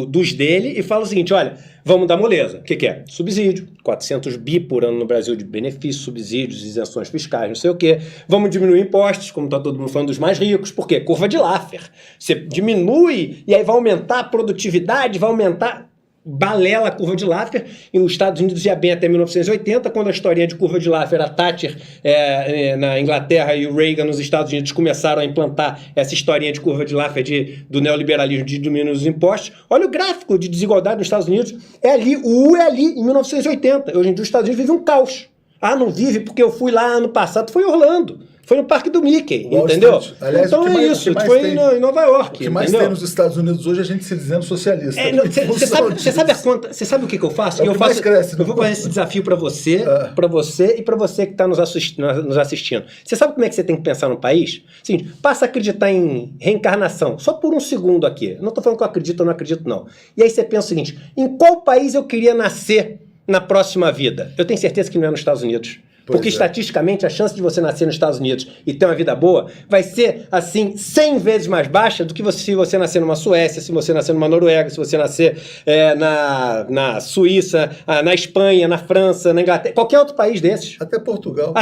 dos dele e fala o seguinte, olha, vamos dar moleza. O que é? Subsídio. 400 bi por ano no Brasil de benefícios, subsídios, isenções fiscais, não sei o quê. Vamos diminuir impostos, como está todo mundo falando, dos mais ricos. Por quê? Curva de Laffer. Você diminui e aí vai aumentar a produtividade, vai aumentar... Balela a curva de Laffer, e os Estados Unidos ia bem até 1980, quando a historinha de curva de Laffer, a Thatcher na Inglaterra e o Reagan nos Estados Unidos começaram a implantar essa historinha de curva de Laffer do neoliberalismo de diminuir os impostos. Olha o gráfico de desigualdade nos Estados Unidos, o U é ali, em 1980. Hoje em dia os Estados Unidos vivem um caos. Não vive porque eu fui lá ano passado, foi em Orlando. Foi no Parque do Mickey, entendeu?
Aliás,
então foi em Nova York.
O que mais tem nos Estados Unidos hoje é a gente se dizendo socialista.
Você sabe o que eu faço?
Eu
vou fazer esse desafio para você e para você que está nos assistindo. Você sabe como é que você tem que pensar no país? Seguinte, passa a acreditar em reencarnação, só por um segundo aqui. Eu não estou falando que eu acredito ou não acredito, não. E aí você pensa o seguinte, em qual país eu queria nascer na próxima vida? Eu tenho certeza que não é nos Estados Unidos. Porque estatisticamente a chance de você nascer nos Estados Unidos e ter uma vida boa vai ser, assim, 100 vezes mais baixa do que se você nascer numa Suécia, se você nascer numa Noruega, se você nascer na Suíça, na Espanha, na França, na Inglaterra, qualquer outro país desses.
Até Portugal,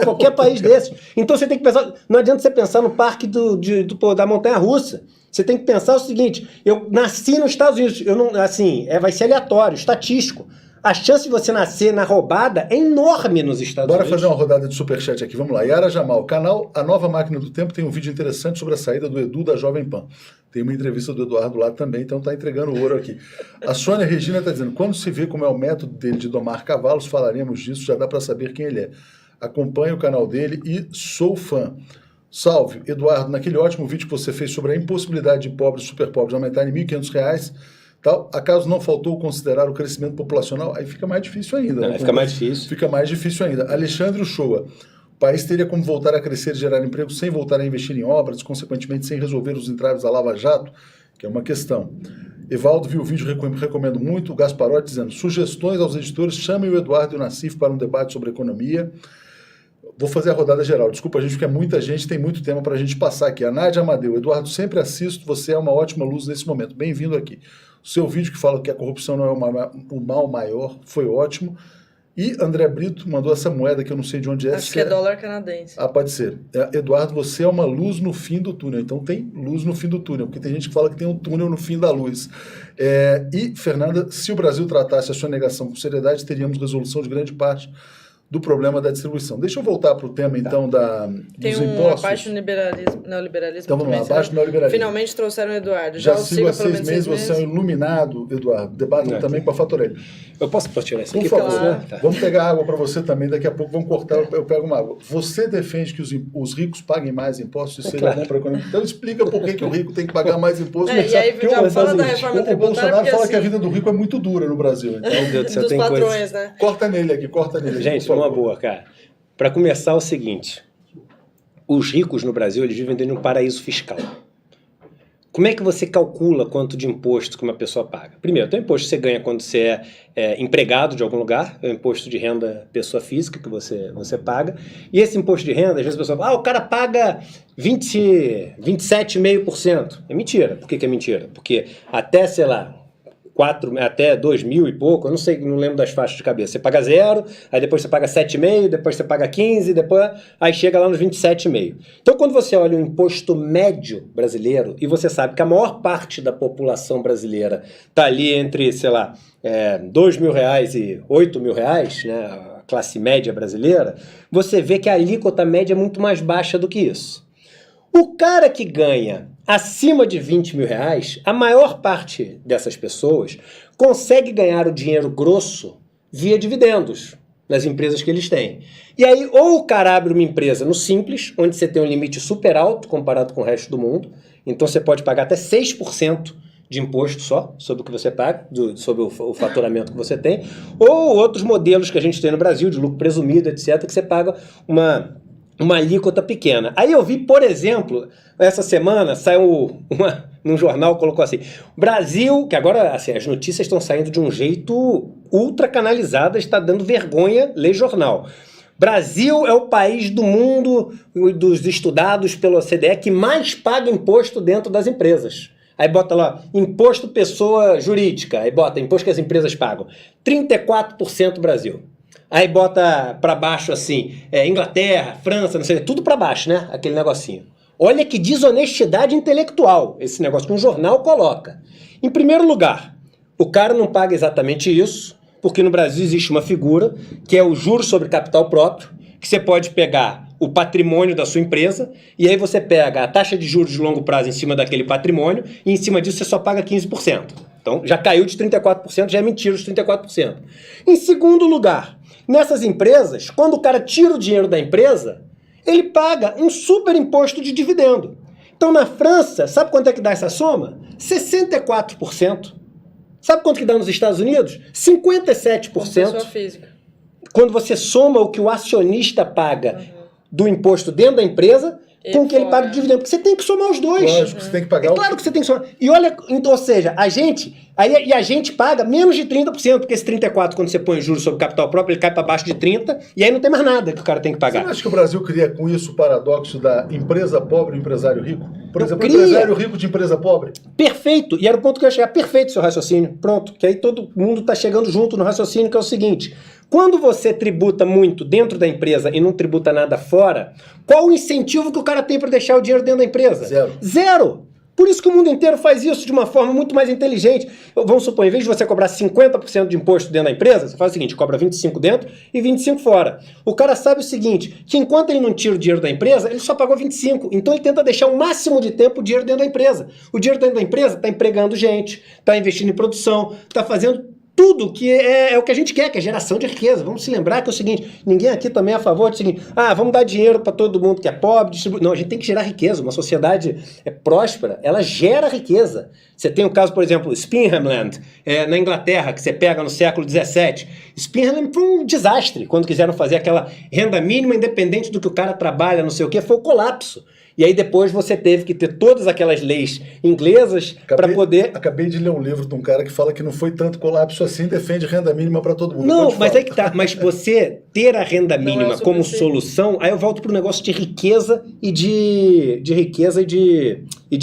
qualquer país desses. Então você tem que pensar, não adianta você pensar no parque da montanha-russa. Você tem que pensar o seguinte, eu nasci nos Estados Unidos, vai ser aleatório, estatístico. A chance de você nascer na roubada é enorme nos Estados Unidos.
Bora fazer uma rodada de superchat aqui. Vamos lá. Yara Jamal, canal A Nova Máquina do Tempo tem um vídeo interessante sobre a saída do Edu da Jovem Pan. Tem uma entrevista do Eduardo lá também, então tá entregando ouro aqui. A Sônia Regina tá dizendo, quando se vê como é o método dele de domar cavalos, falaremos disso, já dá para saber quem ele é. Acompanhe o canal dele e sou fã. Salve, Eduardo, naquele ótimo vídeo que você fez sobre a impossibilidade de pobres e superpobres aumentarem R$ 1.500, acaso não faltou considerar o crescimento populacional, aí fica mais difícil ainda.
Fica mais difícil.
Fica mais difícil ainda. Alexandre Uchoa, o país teria como voltar a crescer e gerar emprego sem voltar a investir em obras, consequentemente sem resolver os entraves da Lava Jato, que é uma questão. Evaldo viu o vídeo, recomendo muito. O Gasparotti dizendo, sugestões aos editores, chamem o Eduardo e o Nassif para um debate sobre economia. Vou fazer a rodada geral. Desculpa, gente, porque é muita gente, tem muito tema para a gente passar aqui. A Nádia Amadeu, Eduardo, sempre assisto, você é uma ótima luz nesse momento. Bem-vindo aqui. O seu vídeo que fala que a corrupção não é o mal maior foi ótimo. E André Brito mandou essa moeda que eu não sei de onde é.
Acho que é dólar canadense.
Pode ser. Eduardo, você é uma luz no fim do túnel. Então tem luz no fim do túnel, porque tem gente que fala que tem um túnel no fim da luz. E, Fernanda, se o Brasil tratasse a sua negação com seriedade, teríamos resolução de grande parte do problema da distribuição. Deixa eu voltar para o tema, então, dos impostos.
Tem abaixo do neoliberalismo.
Então vamos lá, abaixo do neoliberalismo.
Finalmente trouxeram o Eduardo.
Já sigo há 6 meses, você é um iluminado, Eduardo. Debatam também com a Fatorelli.
Eu posso tirar isso aqui?
Por favor, tá. Vamos pegar água para você também, daqui a pouco vamos cortar, eu pego uma água. Você defende que os ricos paguem mais impostos? Isso seria bom para a economia? Então explica por que o rico tem que pagar mais impostos.
E aí já fala da reforma tributária.
O Bolsonaro fala que a vida do rico é muito dura no Brasil. Então,
meu Deus do céu,
dos
tem
patrões,
coisa...
né?
Corta nele aqui.
Gente, uma boa, cara. Para começar, é o seguinte. os ricos no Brasil, eles vivem dentro de um paraíso fiscal. Como é que você calcula quanto de imposto que uma pessoa paga? Primeiro, tem o imposto que você ganha quando você é empregado de algum lugar, é o imposto de renda pessoa física que você paga, e esse imposto de renda, às vezes a pessoa fala, o cara paga 27,5%. É mentira. Por que é mentira? Porque até, sei lá, até 2.000 e pouco, eu não sei, não lembro das faixas de cabeça. Você paga 0, aí depois você paga 7,5, depois você paga 15, depois aí chega lá nos 27,5. Então, quando você olha o imposto médio brasileiro, e você sabe que a maior parte da população brasileira está ali entre, sei lá, R$2.000 e R$8.000, né, a classe média brasileira, você vê que a alíquota média é muito mais baixa do que isso. O cara que ganha acima de R$20.000, a maior parte dessas pessoas consegue ganhar o dinheiro grosso via dividendos nas empresas que eles têm. E aí, ou o cara abre uma empresa no Simples, onde você tem um limite super alto comparado com o resto do mundo, então você pode pagar até 6% de imposto só sobre o que você paga, sobre o faturamento que você tem, ou outros modelos que a gente tem no Brasil, de lucro presumido, etc., que você paga uma alíquota pequena. Aí eu vi, por exemplo, essa semana saiu num jornal, colocou assim, Brasil, que agora assim, as notícias estão saindo de um jeito ultra canalizado, está dando vergonha ler jornal. Brasil é o país do mundo, dos estudados pela OCDE, que mais paga imposto dentro das empresas. Aí bota lá, imposto pessoa jurídica, aí bota imposto que as empresas pagam, 34% Brasil. Aí bota para baixo assim, Inglaterra, França, não sei, tudo para baixo, né? Aquele negocinho. Olha que desonestidade intelectual esse negócio que um jornal coloca. Em primeiro lugar, o cara não paga exatamente isso, porque no Brasil existe uma figura que é o juros sobre capital próprio, que você pode pegar o patrimônio da sua empresa e aí você pega a taxa de juros de longo prazo em cima daquele patrimônio e em cima disso você só paga 15%. Então já caiu de 34%, já é mentira os 34%. Em segundo lugar, nessas empresas, quando o cara tira o dinheiro da empresa, ele paga um super imposto de dividendo. Então, na França, sabe quanto é que dá essa soma? 64%. Sabe quanto que dá nos Estados Unidos? 57%.
Pessoa física.
Quando você soma o que o acionista paga do imposto dentro da empresa com o que ele paga de dividendo. Porque você tem que somar os dois.
Lógico, você tem que pagar.
É claro que você tem que somar. E olha, ou seja, a gente paga menos de 30%, porque esse 34%, quando você põe juros sobre capital próprio, ele cai para baixo de 30%, e aí não tem mais nada que o cara tem que pagar.
Você não acha que o Brasil cria com isso o paradoxo da empresa pobre e empresário rico? Por exemplo,
cria.
Empresário rico de empresa pobre?
Perfeito. E era o ponto que eu ia chegar. Perfeito seu raciocínio. Pronto. Que aí todo mundo está chegando junto no raciocínio, que é o seguinte. Quando você tributa muito dentro da empresa e não tributa nada fora, qual o incentivo que o cara tem para deixar o dinheiro dentro da empresa? Zero. Por isso que o mundo inteiro faz isso de uma forma muito mais inteligente. Vamos supor, em vez de você cobrar 50% de imposto dentro da empresa, você faz o seguinte, cobra 25% dentro e 25% fora. O cara sabe o seguinte, que enquanto ele não tira o dinheiro da empresa, ele só pagou 25%. Então ele tenta deixar o máximo de tempo o dinheiro dentro da empresa. O dinheiro dentro da empresa está empregando gente, está investindo em produção, está fazendo tudo que é o que a gente quer, que é geração de riqueza. Vamos se lembrar que é o seguinte, ninguém aqui também é a favor do seguinte, vamos dar dinheiro para todo mundo que é pobre, Não, a gente tem que gerar riqueza. Uma sociedade próspera, ela gera riqueza. Você tem o caso, por exemplo, Spinhamland, na Inglaterra, que você pega no século XVII. Spinhamland foi um desastre. Quando quiseram fazer aquela renda mínima, independente do que o cara trabalha, não sei o quê, foi o colapso. E aí depois você teve que ter todas aquelas leis inglesas para poder...
Acabei de ler um livro de um cara que fala que não foi tanto colapso assim, defende renda mínima para todo mundo.
Não, mas aí que tá. Mas você ter a renda mínima como solução, aí eu volto pro negócio de riqueza e de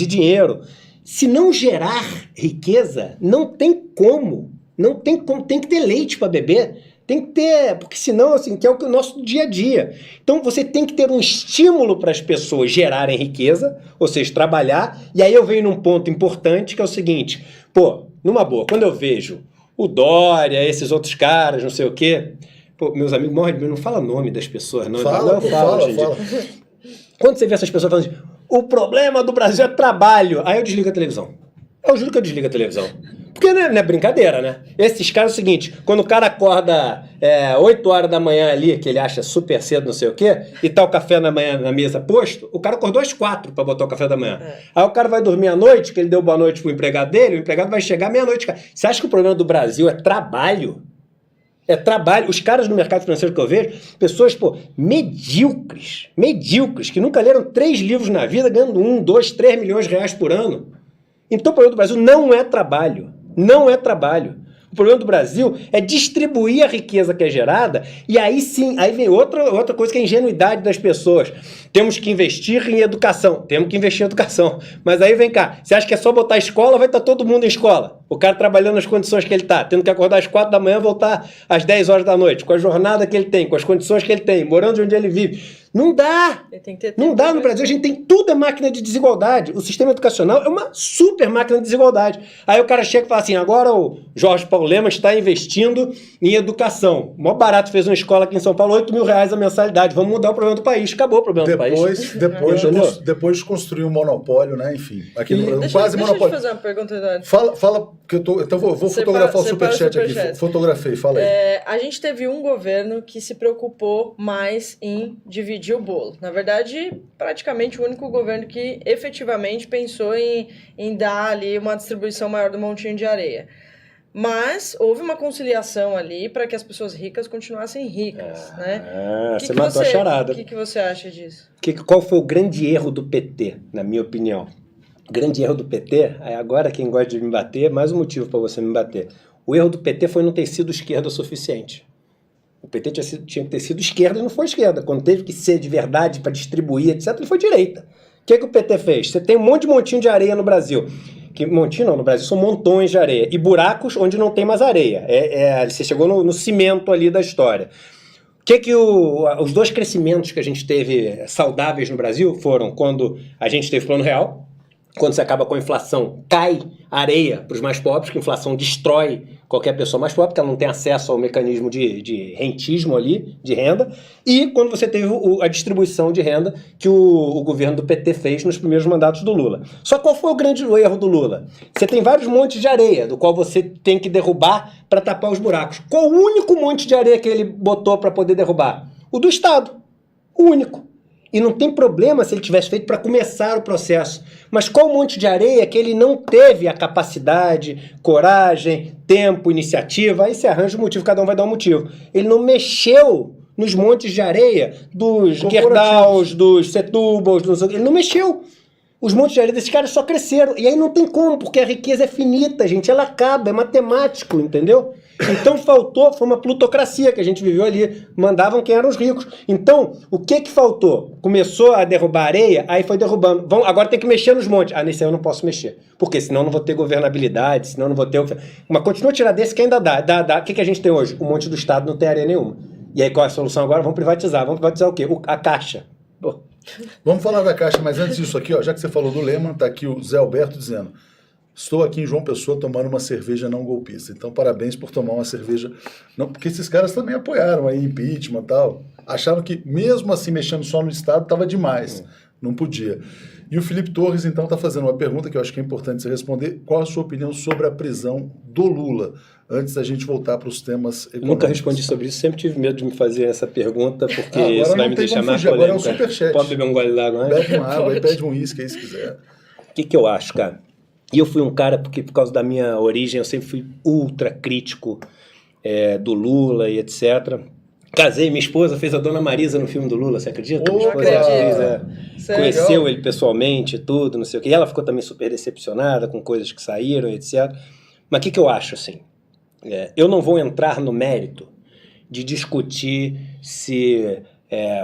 dinheiro. Se não gerar riqueza, não tem como. Não tem como. Tem que ter leite para beber. Tem que ter, porque senão, assim, que é o nosso dia a dia. Então, você tem que ter um estímulo para as pessoas gerarem riqueza, ou seja, trabalhar. E aí eu venho num ponto importante, que é o seguinte. Pô, numa boa, quando eu vejo o Dória, esses outros caras, não sei o quê... Pô, meus amigos morrem de medo, não fala nome das pessoas, não.
Fala.
Quando você vê essas pessoas falando assim, o problema do Brasil é trabalho. Aí eu desligo a televisão. Eu juro que eu desligo a televisão. Porque não é brincadeira, né? Esses caras é o seguinte, quando o cara acorda 8 horas da manhã ali, que ele acha super cedo, não sei o quê, e tá o café da manhã na mesa posto, o cara acordou às 4 para botar o café da manhã. Aí o cara vai dormir à noite, que ele deu boa noite pro empregado dele, o empregado vai chegar meia-noite. Você acha que o problema do Brasil é trabalho? É trabalho. Os caras no mercado financeiro que eu vejo, pessoas, medíocres, que nunca leram 3 livros na vida, ganhando 1, 2, 3 milhões de reais por ano. Então, o problema do Brasil não é trabalho. Não é trabalho. O problema do Brasil é distribuir a riqueza que é gerada, e aí sim, aí vem outra coisa que é a ingenuidade das pessoas. Temos que investir em educação. Temos que investir em educação. Mas aí vem cá, você acha que é só botar escola, vai estar todo mundo em escola? O cara trabalhando nas condições que ele está, tendo que acordar às 4 da manhã e voltar às 10 horas da noite, com a jornada que ele tem, com as condições que ele tem, morando onde ele vive. Não dá! Não dá no Brasil. A gente tem tudo é máquina de desigualdade. O sistema educacional é uma super máquina de desigualdade. Aí o cara chega e fala assim, agora o Jorge Paulo Lemann está investindo em educação. O maior barato fez uma escola aqui em São Paulo, R$8.000 a mensalidade. Vamos mudar o problema do país. Acabou o problema do país.
Depois de construir um monopólio, né? Enfim, aqui no Brasil, quase monopólio.
Deixa eu te fazer uma pergunta, Eduardo.
Fala que eu tô... Então vou fotografar o superchat aqui. Fotografei, fala aí.
A gente teve um governo que se preocupou mais em dividir o bolo. Na verdade, praticamente o único governo que efetivamente pensou em dar ali uma distribuição maior do montinho de areia. Mas houve uma conciliação ali para que as pessoas ricas continuassem ricas, né?
Você matou a charada.
O que você acha disso?
Qual foi o grande erro do PT, na minha opinião? O grande erro do PT, agora quem gosta de me bater, mais um motivo para você me bater. O erro do PT foi não ter sido esquerda o suficiente. O PT tinha que ter sido esquerda e não foi esquerda. Quando teve que ser de verdade para distribuir, etc., ele foi direita. O que o PT fez? Você tem um monte de montinho de areia no Brasil. Montinho não, no Brasil são montões de areia. E buracos onde não tem mais areia. Você chegou no cimento ali da história. Os 2 crescimentos que a gente teve saudáveis no Brasil foram quando a gente teve Plano Real, quando você acaba com a inflação, cai areia para os mais pobres, que a inflação destrói qualquer pessoa mais pobre, porque ela não tem acesso ao mecanismo de rentismo ali, de renda, e quando você teve a distribuição de renda que o governo do PT fez nos primeiros mandatos do Lula. Só qual foi o grande erro do Lula? Você tem vários montes de areia, do qual você tem que derrubar para tapar os buracos. Qual o único monte de areia que ele botou para poder derrubar? O do Estado. O único. E não tem problema se ele tivesse feito para começar o processo. Mas qual o monte de areia que ele não teve a capacidade, coragem, tempo, iniciativa? Aí você arranja um motivo, cada um vai dar um motivo. Ele não mexeu nos montes de areia dos Gerdaus, dos Setúbals, ele não mexeu. Os montes de areia desses caras só cresceram. E aí não tem como, porque a riqueza é finita, gente. Ela acaba, é matemático, entendeu? Então foi uma plutocracia que a gente viveu ali. Mandavam quem eram os ricos. Então, o que faltou? Começou a derrubar areia, aí foi derrubando. Agora tem que mexer nos montes. Nesse aí eu não posso mexer. Porque senão eu não vou ter governabilidade, senão eu não vou ter... Mas continua a tirar desse que ainda dá. O que a gente tem hoje? O monte do Estado não tem areia nenhuma. E aí qual é a solução agora? Vamos privatizar. Vamos privatizar o quê? A Caixa.
Vamos falar da Caixa, mas antes disso aqui, já que você falou do Lemann, tá aqui o Zé Alberto dizendo: estou aqui em João Pessoa tomando uma cerveja não golpista. Então, parabéns por tomar uma cerveja... Não, porque esses caras também apoiaram aí impeachment e tal. Acharam que, mesmo assim, mexendo só no Estado, estava demais. Não podia. E o Felipe Torres, então, está fazendo uma pergunta que eu acho que é importante você responder. Qual a sua opinião sobre a prisão do Lula? Antes da gente voltar para os temas econômicos.
Nunca respondi sobre isso. Sempre tive medo de me fazer essa pergunta, porque isso vai me deixar mais polêmico.
Agora é um superchat.
Pode beber um gole d'água, né?
Bebe uma água e pede um uísque aí, se quiser.
O que eu acho, cara? E eu fui um cara, porque por causa da minha origem, eu sempre fui ultra crítico do Lula e etc. Casei, minha esposa fez a Dona Marisa no filme do Lula, você acredita? Minha esposa conheceu ele pessoalmente e tudo, não sei o quê. E ela ficou também super decepcionada com coisas que saíram, etc. Mas o que eu acho, assim? Eu não vou entrar no mérito de discutir se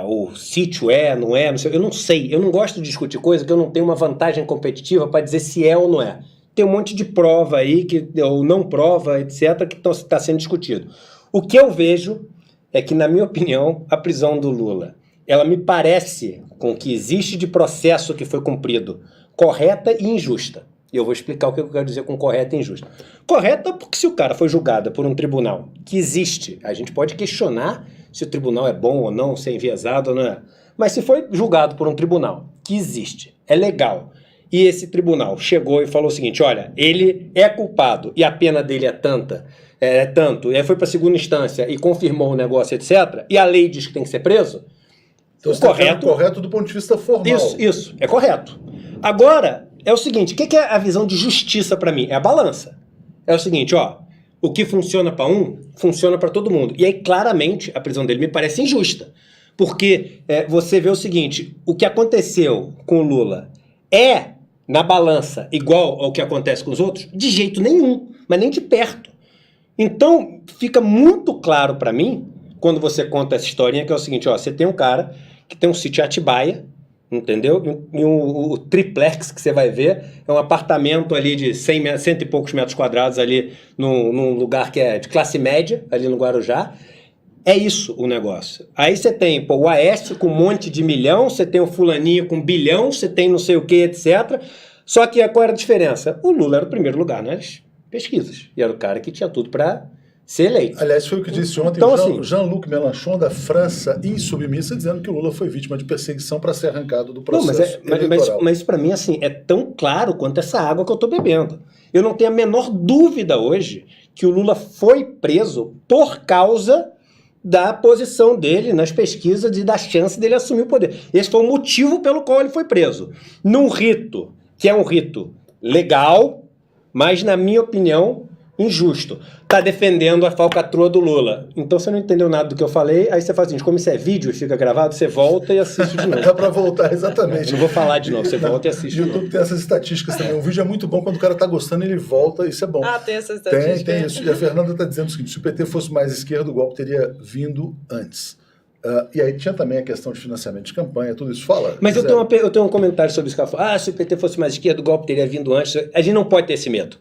o sítio não é, não sei. Eu não sei, eu não gosto de discutir coisa que eu não tenho uma vantagem competitiva para dizer se é ou não é. Tem um monte de prova aí, ou não prova, etc., que está sendo discutido. O que eu vejo é que, na minha opinião, a prisão do Lula, ela me parece, com o que existe de processo que foi cumprido, correta e injusta. E eu vou explicar o que eu quero dizer com correta e injusta. Correta porque se o cara foi julgado por um tribunal que existe, a gente pode questionar se o tribunal é bom ou não, se é enviesado ou não é. Mas se foi julgado por um tribunal que existe, é legal, e esse tribunal chegou e falou o seguinte: olha, ele é culpado e a pena dele é tanto, e aí foi para a segunda instância e confirmou o negócio, etc., e a lei diz que tem que ser preso,
então, correto do ponto de vista formal.
Isso, é correto. Agora, é o seguinte, o que é a visão de justiça para mim? É a balança. É o seguinte, O que funciona para um, funciona para todo mundo. E aí, claramente, a prisão dele me parece injusta. Porque você vê o seguinte, o que aconteceu com o Lula é, na balança, igual ao que acontece com os outros? De jeito nenhum, mas nem de perto. Então, fica muito claro para mim, quando você conta essa historinha, que é o seguinte, ó, você tem um cara que tem um sítio em Atibaia, entendeu? E o triplex que você vai ver é um apartamento ali de 100 e poucos metros quadrados ali num lugar que é de classe média, ali no Guarujá. É isso o negócio. Aí você tem o Aécio com um monte de milhão, você tem o fulaninho com bilhão, você tem não sei o que, etc. Só que qual era a diferença? O Lula era o primeiro lugar nas pesquisas. E era o cara que tinha tudo para ser eleito.
Aliás, foi o que disse ontem
então,
o Jean-Luc Mélenchon, da França insubmissa, dizendo que o Lula foi vítima de perseguição para ser arrancado do processo eleitoral.
Mas para mim, assim, é tão claro quanto essa água que eu estou bebendo. Eu não tenho a menor dúvida hoje que o Lula foi preso por causa da posição dele nas pesquisas e da chance dele assumir o poder. Esse foi o motivo pelo qual ele foi preso. Num rito, que é um rito legal, mas, na minha opinião, injusto. Tá defendendo a falcatrua do Lula. Então você não entendeu nada do que eu falei, aí você faz assim, como isso é vídeo e fica gravado, você volta e assiste de novo.
Dá pra voltar, exatamente.
Eu não vou falar de novo, você volta e assiste de novo.
O YouTube tem essas estatísticas também. Um vídeo é muito bom, quando o cara tá gostando, ele volta, isso é bom.
Ah, tem essas estatísticas?
Tem isso. E a Fernanda tá dizendo o seguinte, se o PT fosse mais esquerdo, o golpe teria vindo antes. E aí tinha também a questão de financiamento de campanha, tudo isso. Fala.
Mas eu tenho um comentário sobre isso que ela falou. Se o PT fosse mais esquerdo, o golpe teria vindo antes. A gente não pode ter esse medo.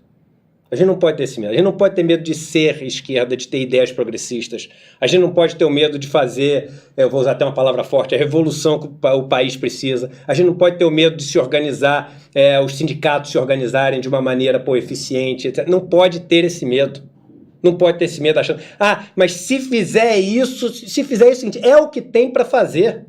A gente não pode ter esse medo. A gente não pode ter medo de ser esquerda, de ter ideias progressistas. A gente não pode ter o medo de fazer, eu vou usar até uma palavra forte, a revolução que o país precisa. A gente não pode ter o medo de se organizar, os sindicatos se organizarem de uma maneira eficiente, etc. Não pode ter esse medo. Não pode ter esse medo achando, mas se fizer isso, seguinte, é o que tem para fazer.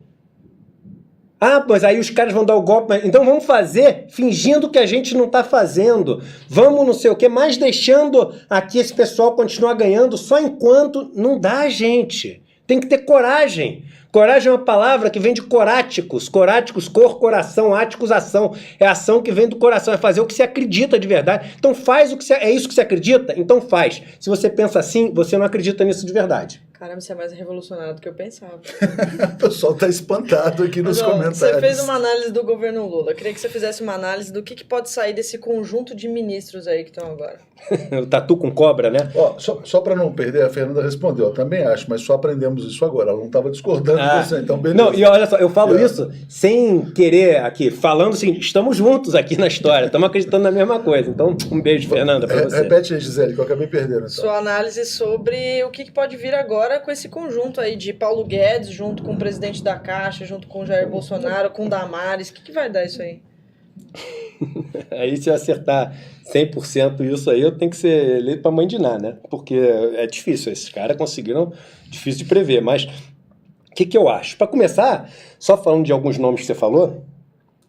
Mas aí os caras vão dar o golpe. Então vamos fazer fingindo que a gente não está fazendo. Vamos não sei o quê, mas deixando aqui esse pessoal continuar ganhando só enquanto não dá, gente. Tem que ter coragem. Coragem é uma palavra que vem de coráticos. Coráticos, cor, coração, áticos, ação. É a ação que vem do coração, é fazer o que você acredita de verdade. Então faz o que você... É isso que você acredita? Então faz. Se você pensa assim, você não acredita nisso de verdade.
Caramba, você é mais revolucionário do que eu pensava.
O pessoal tá espantado aqui nos comentários.
Você fez uma análise do governo Lula. Eu queria que você fizesse uma análise do que pode sair desse conjunto de ministros aí que estão agora.
O tatu com cobra, né?
Só para não perder, a Fernanda respondeu. Eu também acho, mas só aprendemos isso agora. Ela não estava discordando de você, então beleza.
Não, e olha só, eu falo isso sem querer aqui, falando assim, estamos juntos aqui na história, estamos acreditando na mesma coisa. Então, um beijo, Fernanda, para você.
Repete aí, Gisele, que eu acabei perdendo. Então.
Sua análise sobre o que pode vir agora com esse conjunto aí de Paulo Guedes, junto com o presidente da Caixa, junto com o Jair Bolsonaro, com Damares. O que vai dar isso aí?
Aí se eu acertar 100% isso aí, eu tenho que ser eleito para mandinar, né? Porque é difícil, esses caras conseguiram, difícil de prever, mas o que eu acho? Para começar, só falando de alguns nomes que você falou,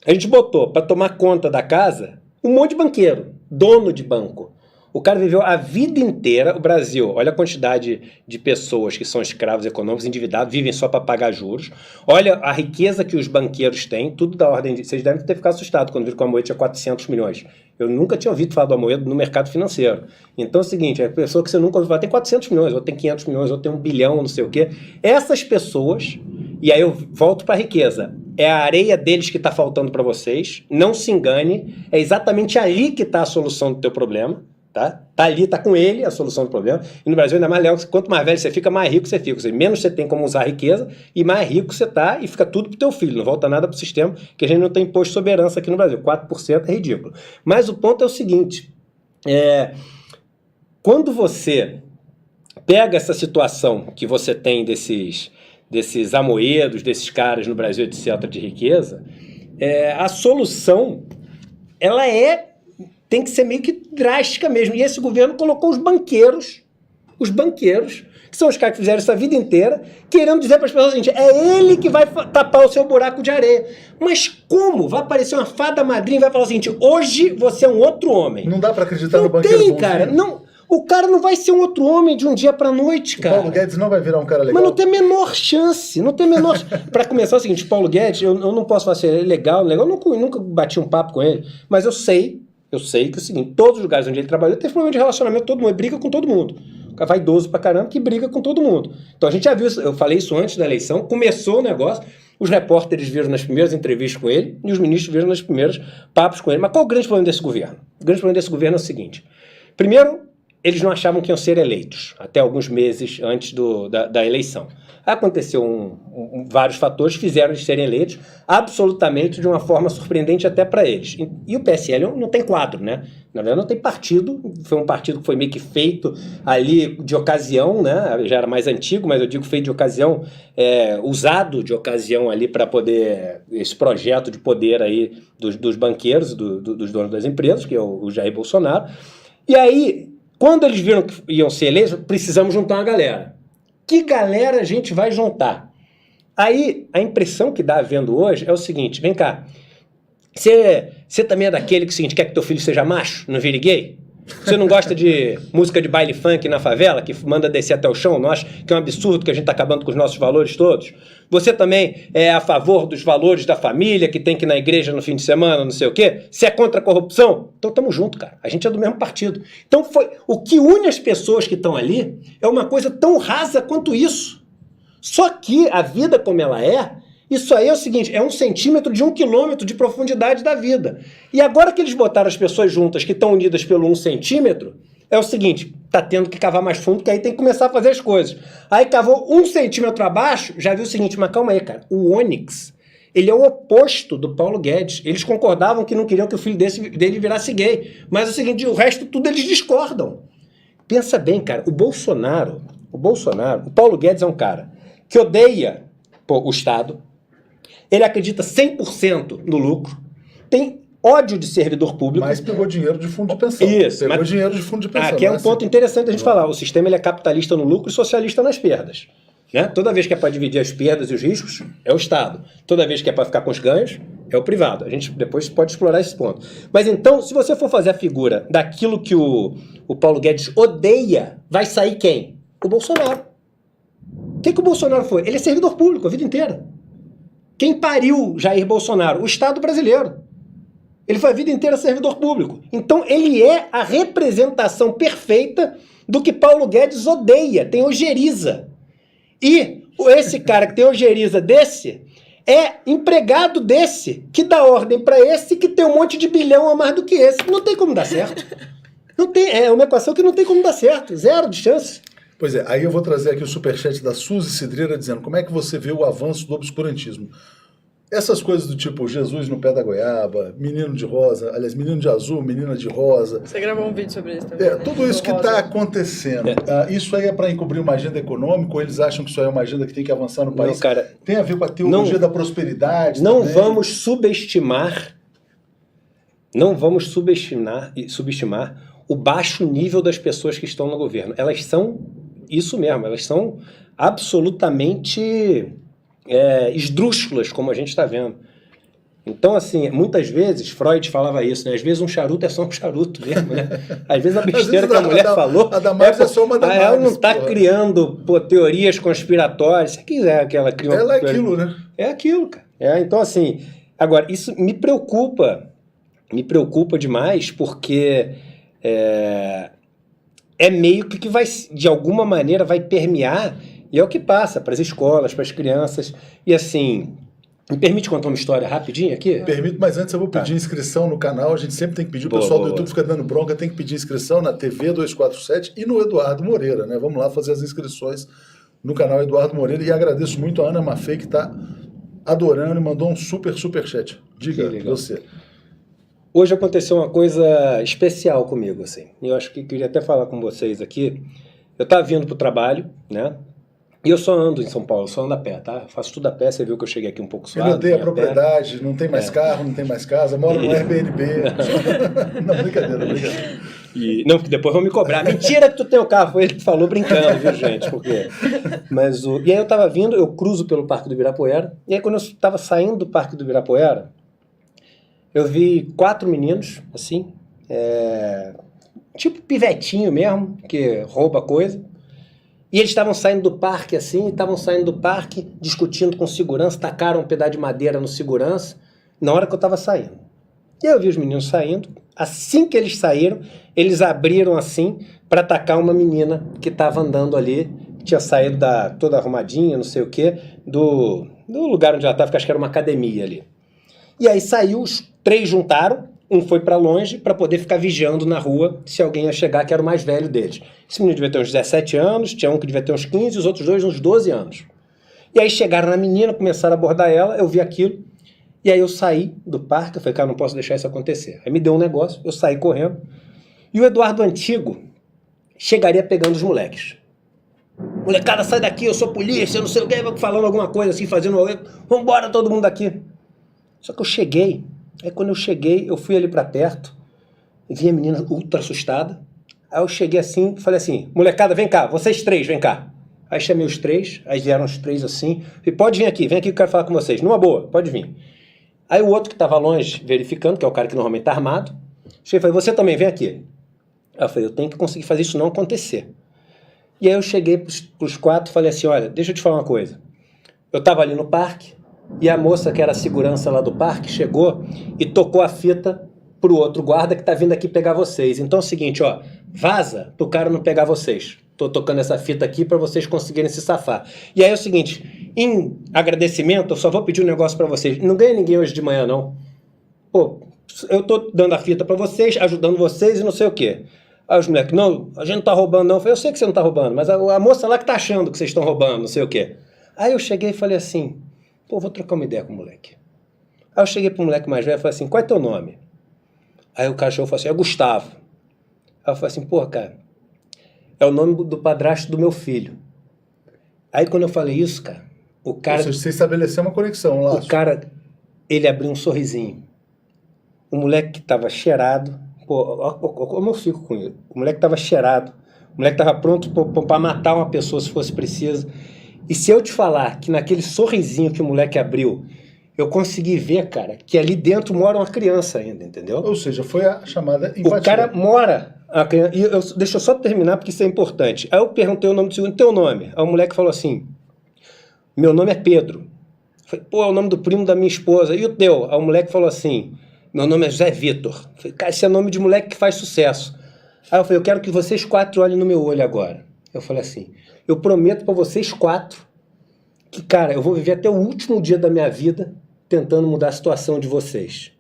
a gente botou para tomar conta da casa um monte de banqueiro, dono de banco. O cara viveu a vida inteira, o Brasil, olha a quantidade de pessoas que são escravos econômicos, endividados, vivem só para pagar juros. Olha a riqueza que os banqueiros têm, tudo da ordem de... Vocês devem ter ficado assustados quando viram que o Amoedo tinha 400 milhões. Eu nunca tinha ouvido falar do Amoedo no mercado financeiro. Então é o seguinte, a pessoa que você nunca ouviu falar tem 400 milhões, ou tem 500 milhões, ou tem 1 bilhão, não sei o quê. Essas pessoas, e aí eu volto para a riqueza, é a areia deles que está faltando para vocês, não se engane, é exatamente ali que está a solução do teu problema. Tá ali, tá com ele a solução do problema. E no Brasil ainda mais legal, quanto mais velho você fica, mais rico você fica. Ou seja, menos você tem como usar a riqueza e mais rico você tá e fica tudo pro teu filho. Não volta nada pro sistema, que a gente não tem imposto de soberança aqui no Brasil. 4% é ridículo. Mas o ponto é o seguinte, quando você pega essa situação que você tem desses amoedos, desses caras no Brasil, etc., de riqueza, a solução, ela tem que ser meio que drástica mesmo. E esse governo colocou os banqueiros, que são os caras que fizeram isso a vida inteira, querendo dizer para as pessoas o seguinte, é ele que vai tapar o seu buraco de areia. Mas como? Vai aparecer uma fada madrinha e vai falar o seguinte, hoje você é um outro homem.
Não dá para acreditar no banqueiro bonzinho.
Cara, não. O cara não vai ser um outro homem de um dia pra noite, cara.
O Paulo Guedes não vai virar um cara legal.
Mas não tem a menor chance, não tem a menor... Pra começar, é o seguinte, Paulo Guedes, eu não posso falar se ele é legal, eu nunca bati um papo com ele, mas eu sei Eu sei que é o seguinte, todos os lugares onde ele trabalhou, teve problema de relacionamento, todo mundo briga com todo mundo. O cara vaidoso pra caramba que briga com todo mundo. Então a gente já viu, eu falei isso antes da eleição, começou o negócio, os repórteres viram nas primeiras entrevistas com ele e os ministros viram nos primeiros papos com ele. Mas qual o grande problema desse governo? O grande problema desse governo é o seguinte. Primeiro, eles não achavam que iam ser eleitos, até alguns meses antes da eleição. Aconteceu vários fatores que fizeram eles serem eleitos absolutamente de uma forma surpreendente até para eles. E o PSL não tem quadro, né? Na verdade, não tem partido. Foi um partido que foi meio que feito ali de ocasião, né? Já era mais antigo, mas eu digo feito de ocasião, usado de ocasião ali para poder, esse projeto de poder aí dos banqueiros, dos donos das empresas, que é o Jair Bolsonaro. E aí, quando eles viram que iam ser eleitos, precisamos juntar uma galera. Que galera a gente vai juntar? Aí, a impressão que dá vendo hoje é o seguinte, vem cá, você também é daquele que, seguinte, quer que teu filho seja macho, não vire gay? Você não gosta de música de baile funk na favela, que manda descer até o chão, não acha que é um absurdo que a gente está acabando com os nossos valores todos? Você também é a favor dos valores da família, que tem que ir na igreja no fim de semana, não sei o quê? Você é contra a corrupção? Então estamos juntos, cara. A gente é do mesmo partido. Então o que une as pessoas que estão ali é uma coisa tão rasa quanto isso. Só que a vida como ela é, isso aí é o seguinte, é 1 centímetro de 1 quilômetro de profundidade da vida. E agora que eles botaram as pessoas juntas que estão unidas pelo 1 centímetro, é o seguinte, tá tendo que cavar mais fundo, que aí tem que começar a fazer as coisas. Aí cavou 1 centímetro abaixo, já viu o seguinte, mas calma aí, cara, o Onyx, ele é o oposto do Paulo Guedes. Eles concordavam que não queriam que o filho dele virasse gay. Mas é o seguinte, o resto tudo eles discordam. Pensa bem, cara, o Paulo Guedes é um cara que odeia o Estado, ele acredita 100% no lucro, tem ódio de servidor público.
Mas pegou dinheiro de fundo de pensão.
Isso.
Pegou dinheiro de fundo de pensão.
Aqui é um ponto interessante a gente falar. O sistema ele é capitalista no lucro e socialista nas perdas. Né? Toda vez que é para dividir as perdas e os riscos, é o Estado. Toda vez que é para ficar com os ganhos, é o privado. A gente depois pode explorar esse ponto. Mas então, se você for fazer a figura daquilo que o Paulo Guedes odeia, vai sair quem? O Bolsonaro. O que o Bolsonaro foi? Ele é servidor público a vida inteira. Quem pariu Jair Bolsonaro? O Estado brasileiro. Ele foi a vida inteira servidor público. Então ele é a representação perfeita do que Paulo Guedes odeia, tem ojeriza. E esse cara que tem ojeriza desse é empregado desse, que dá ordem para esse que tem um monte de bilhão a mais do que esse. Não tem como dar certo. Não tem, é uma equação que não tem como dar certo. Zero de chance.
Pois é, aí eu vou trazer aqui o superchat da Suzy Cidreira dizendo como é que você vê o avanço do obscurantismo. Essas coisas do tipo Jesus no pé da goiaba, menino de rosa, aliás, menino de azul, menina de rosa.
Você gravou um vídeo sobre isso também.
Tudo isso que está acontecendo. Isso aí é para encobrir uma agenda econômica ou eles acham que isso aí é uma agenda que tem que avançar no país?
Não, cara,
tem a ver com a teologia da prosperidade?
Não
também.
vamos subestimar o baixo nível das pessoas que estão no governo. Elas são isso mesmo, elas são absolutamente esdrúxulas, como a gente está vendo. Então, assim, muitas vezes, Freud falava isso, né? Às vezes um charuto é só um charuto mesmo, né? Às vezes a besteira que a mulher falou...
A Damares é só uma Damares.
Ela não está criando teorias conspiratórias. Se quiser que ela crie uma...
Ela é aquilo, né?
É aquilo, cara. Então, assim... Agora, isso me preocupa demais, porque meio que vai, de alguma maneira, vai permear, e é o que passa para as escolas, para as crianças, e assim... Me permite contar uma história rapidinho aqui?
Permito, mas antes eu vou pedir inscrição no canal. A gente sempre tem que pedir, o pessoal do YouTube fica dando bronca, tem que pedir inscrição na TV 247 e no Eduardo Moreira, né? Vamos lá fazer as inscrições no canal Eduardo Moreira. E agradeço muito a Ana Mafei, que está adorando e mandou um superchat. Diga você.
Hoje aconteceu uma coisa especial comigo, assim. E eu acho que queria até falar com vocês aqui. Eu estava vindo para o trabalho, né? E eu só ando em São Paulo, só ando a pé, tá? Eu faço tudo a pé, você viu que eu cheguei aqui um pouco suave.
Ele odeia a propriedade, não tem mais carro, não tem mais casa, mora no Airbnb. Não, brincadeira.
Não, porque depois vão me cobrar. Mentira que tu tem o carro, foi ele que falou brincando, viu, gente? Porque... E aí eu tava vindo, eu cruzo pelo Parque do Ibirapuera, e aí quando eu tava saindo do Parque do Ibirapuera, eu vi 4 meninos, assim, tipo pivetinho mesmo, que rouba coisa. E eles estavam saindo do parque assim, discutindo com segurança, tacaram um pedaço de madeira no segurança, na hora que eu estava saindo. E aí eu vi os meninos saindo, Assim que eles saíram, eles abriram assim para atacar uma menina que estava andando ali, tinha saído toda arrumadinha, não sei o quê, do lugar onde ela estava, que acho que era uma academia ali. E aí saiu, os 3 juntaram, um foi para longe para poder ficar vigiando na rua se alguém ia chegar, que era o mais velho deles. Esse menino devia ter uns 17 anos, tinha um que devia ter uns 15 e os outros 2 uns 12 anos. E aí chegaram na menina, começaram a abordar ela, eu vi aquilo, e aí eu saí do parque, eu falei, cara, não posso deixar isso acontecer. Aí me deu um negócio, eu saí correndo, e o Eduardo Antigo chegaria pegando os moleques. Molecada, sai daqui, eu sou polícia, eu não sei o que, falando alguma coisa assim, fazendo... Vambora todo mundo daqui. Só que eu cheguei, aí quando eu cheguei, eu fui ali pra perto, e vi a menina ultra assustada. Aí eu cheguei assim, falei assim, molecada, vem cá, vocês 3, vem cá. Aí chamei os 3, aí vieram os 3 assim, falei, pode vir aqui que eu quero falar com vocês. Numa boa, pode vir. Aí o outro que estava longe, verificando, que é o cara que normalmente tá armado, cheguei e falei, você também, vem aqui. Aí eu falei, eu tenho que conseguir fazer isso não acontecer. E aí eu cheguei pros 4 e falei assim, olha, deixa eu te falar uma coisa. Eu tava ali no parque, e a moça que era a segurança lá do parque chegou e tocou a fita pro outro guarda que tá vindo aqui pegar vocês. Então é o seguinte, ó, vaza pro cara não pegar vocês. Tô tocando essa fita aqui para vocês conseguirem se safar. E aí é o seguinte, em agradecimento, eu só vou pedir um negócio para vocês. Não ganha ninguém hoje de manhã, não. Pô, eu tô dando a fita para vocês, ajudando vocês e não sei o quê. Aí os moleques, não, a gente não tá roubando não. Eu falei, eu sei que você não tá roubando, mas a moça lá que tá achando que vocês estão roubando, não sei o quê. Aí eu cheguei e falei assim, pô, vou trocar uma ideia com o moleque. Aí eu cheguei pro moleque mais velho e falei assim, qual é teu nome? Aí o cachorro falou assim, é Gustavo. Aí eu falei assim, pô, cara, é o nome do padrasto do meu filho. Aí quando eu falei isso, cara, o cara...
Ou seja, você estabeleceu uma conexão lá.
O cara, ele abriu um sorrisinho. O moleque que tava cheirado, pô, como eu fico com ele. O moleque tava cheirado, o moleque tava pronto pra matar uma pessoa se fosse preciso. E se eu te falar que naquele sorrisinho que o moleque abriu, eu consegui ver, cara, que ali dentro mora uma criança ainda, entendeu?
Ou seja, foi a chamada empatia.
O cara mora... deixa eu só terminar porque isso é importante. Aí eu perguntei o nome do segundo, teu nome? Aí o moleque falou assim, meu nome é Pedro. Eu falei, pô, é o nome do primo da minha esposa. E o teu? Aí o moleque falou assim, meu nome é José Vitor. Eu falei, cara, esse é nome de moleque que faz sucesso. Aí eu falei, eu quero que vocês 4 olhem no meu olho agora. Eu falei assim, eu prometo pra vocês 4 que, cara, eu vou viver até o último dia da minha vida tentando mudar a situação de vocês.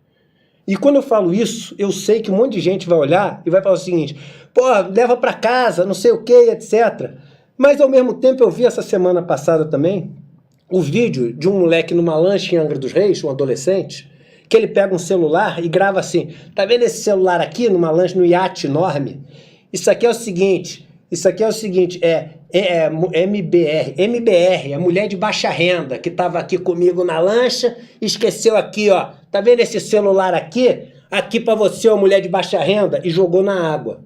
E quando eu falo isso, eu sei que um monte de gente vai olhar e vai falar o seguinte, pô, leva pra casa, não sei o que, etc. Mas ao mesmo tempo eu vi essa semana passada também o vídeo de um moleque numa lancha em Angra dos Reis, um adolescente, que ele pega um celular e grava assim, tá vendo esse celular aqui numa lancha, no iate enorme? Isso aqui é o seguinte, MBR, a mulher de baixa renda, que estava aqui comigo na lancha, esqueceu aqui, ó, tá vendo esse celular aqui? Aqui para você, ó, mulher de baixa renda, e jogou na água.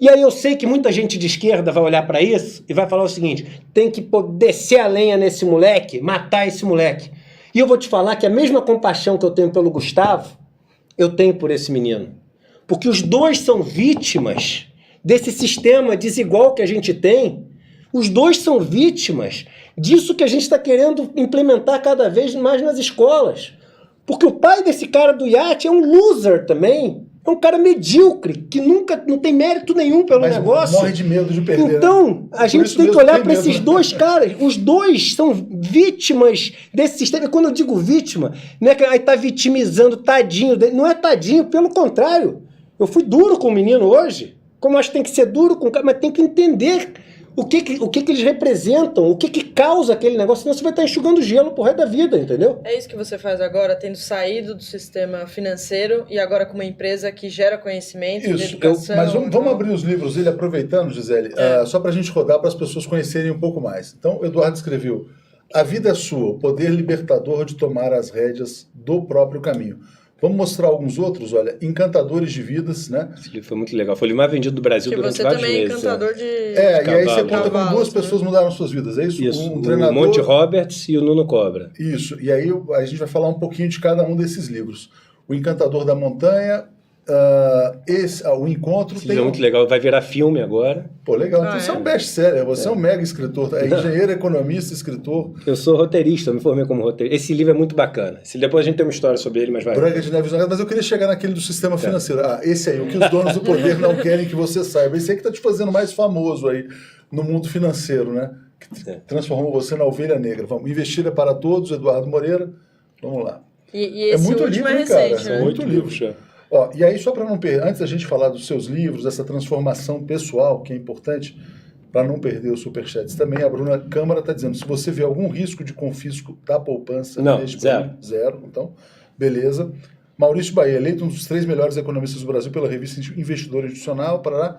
E aí eu sei que muita gente de esquerda vai olhar para isso e vai falar o seguinte, tem que descer a lenha nesse moleque, matar esse moleque. E eu vou te falar que a mesma compaixão que eu tenho pelo Gustavo, eu tenho por esse menino. Porque os dois são vítimas desse sistema desigual que a gente tem. Os dois são vítimas disso que a gente está querendo implementar cada vez mais nas escolas. Porque o pai desse cara do iate é um loser também. É um cara medíocre, que nunca não tem mérito nenhum pelo negócio.
Morre de medo de perder.
Então, a gente tem que olhar para esses dois caras. Os dois são vítimas desse sistema. E quando eu digo vítima, não é que aí tá vitimizando, tadinho dele. Não é tadinho, pelo contrário. Eu fui duro com o menino hoje. Como eu acho que tem que ser duro com o cara, mas tem que entender o que eles representam, o que causa aquele negócio, senão você vai estar enxugando gelo pro resto da vida, entendeu?
É isso que você faz agora, tendo saído do sistema financeiro e agora com uma empresa que gera conhecimento de educação.
Mas vamos abrir os livros dele, aproveitando, Gisele, só para a gente rodar, para as pessoas conhecerem um pouco mais. Então, o Eduardo escreveu, A Vida é Sua, o poder libertador de tomar as rédeas do próprio caminho. Vamos mostrar alguns outros, olha, Encantadores de Vidas, né?
Esse livro foi muito legal, foi o livro mais vendido do Brasil durante vários meses.
Você também é encantador de
e aí você conta como 2 pessoas mudaram suas vidas, é isso?
Isso,
um treinador...
o Monty Roberts e o Nuno Cobra.
Isso, e aí a gente vai falar um pouquinho de cada um desses livros. O Encantador da Montanha, o encontro
Esse livro é muito legal, vai virar filme agora.
Pô, legal. Então você é um best-seller, você é um mega escritor, é engenheiro, economista, escritor.
Eu sou roteirista, eu me formei como roteirista. Esse livro é muito bacana. Depois a gente tem uma história sobre ele, mas vai.
Branca de Neve Zangado, mas eu queria chegar naquele do sistema financeiro. Esse aí, o que os donos do poder não querem que você saiba. Esse aí que está te fazendo mais famoso aí no mundo financeiro, né? Que transformou você na ovelha negra. Vamos, Investir é para Todos, Eduardo Moreira. Vamos lá.
E esse muito livro,
hein,
cara?
Recente, né? Muito livros. Ó, e aí, só para não perder, antes da gente falar dos seus livros, dessa transformação pessoal, que é importante, para não perder os superchats também, a Bruna Câmara está dizendo, se você vê algum risco de confisco da poupança...
Não, zero.
Zero, então, beleza. Maurício Bahia, eleito um dos 3 melhores economistas do Brasil pela revista Investidor Institucional, para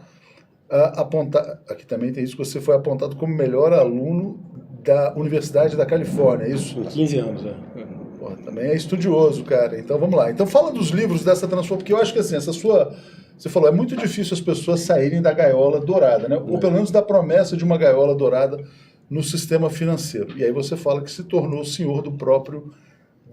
apontar... Aqui também tem isso, que você foi apontado como melhor aluno da Universidade da Califórnia, é isso?
Com 15 anos,
Pô, também é estudioso, cara. Então vamos lá. Então fala dos livros dessa transformação, porque eu acho que assim, essa sua... Você falou, é muito difícil as pessoas saírem da gaiola dourada, né? Ou pelo menos da promessa de uma gaiola dourada no sistema financeiro. E aí você fala que se tornou senhor do próprio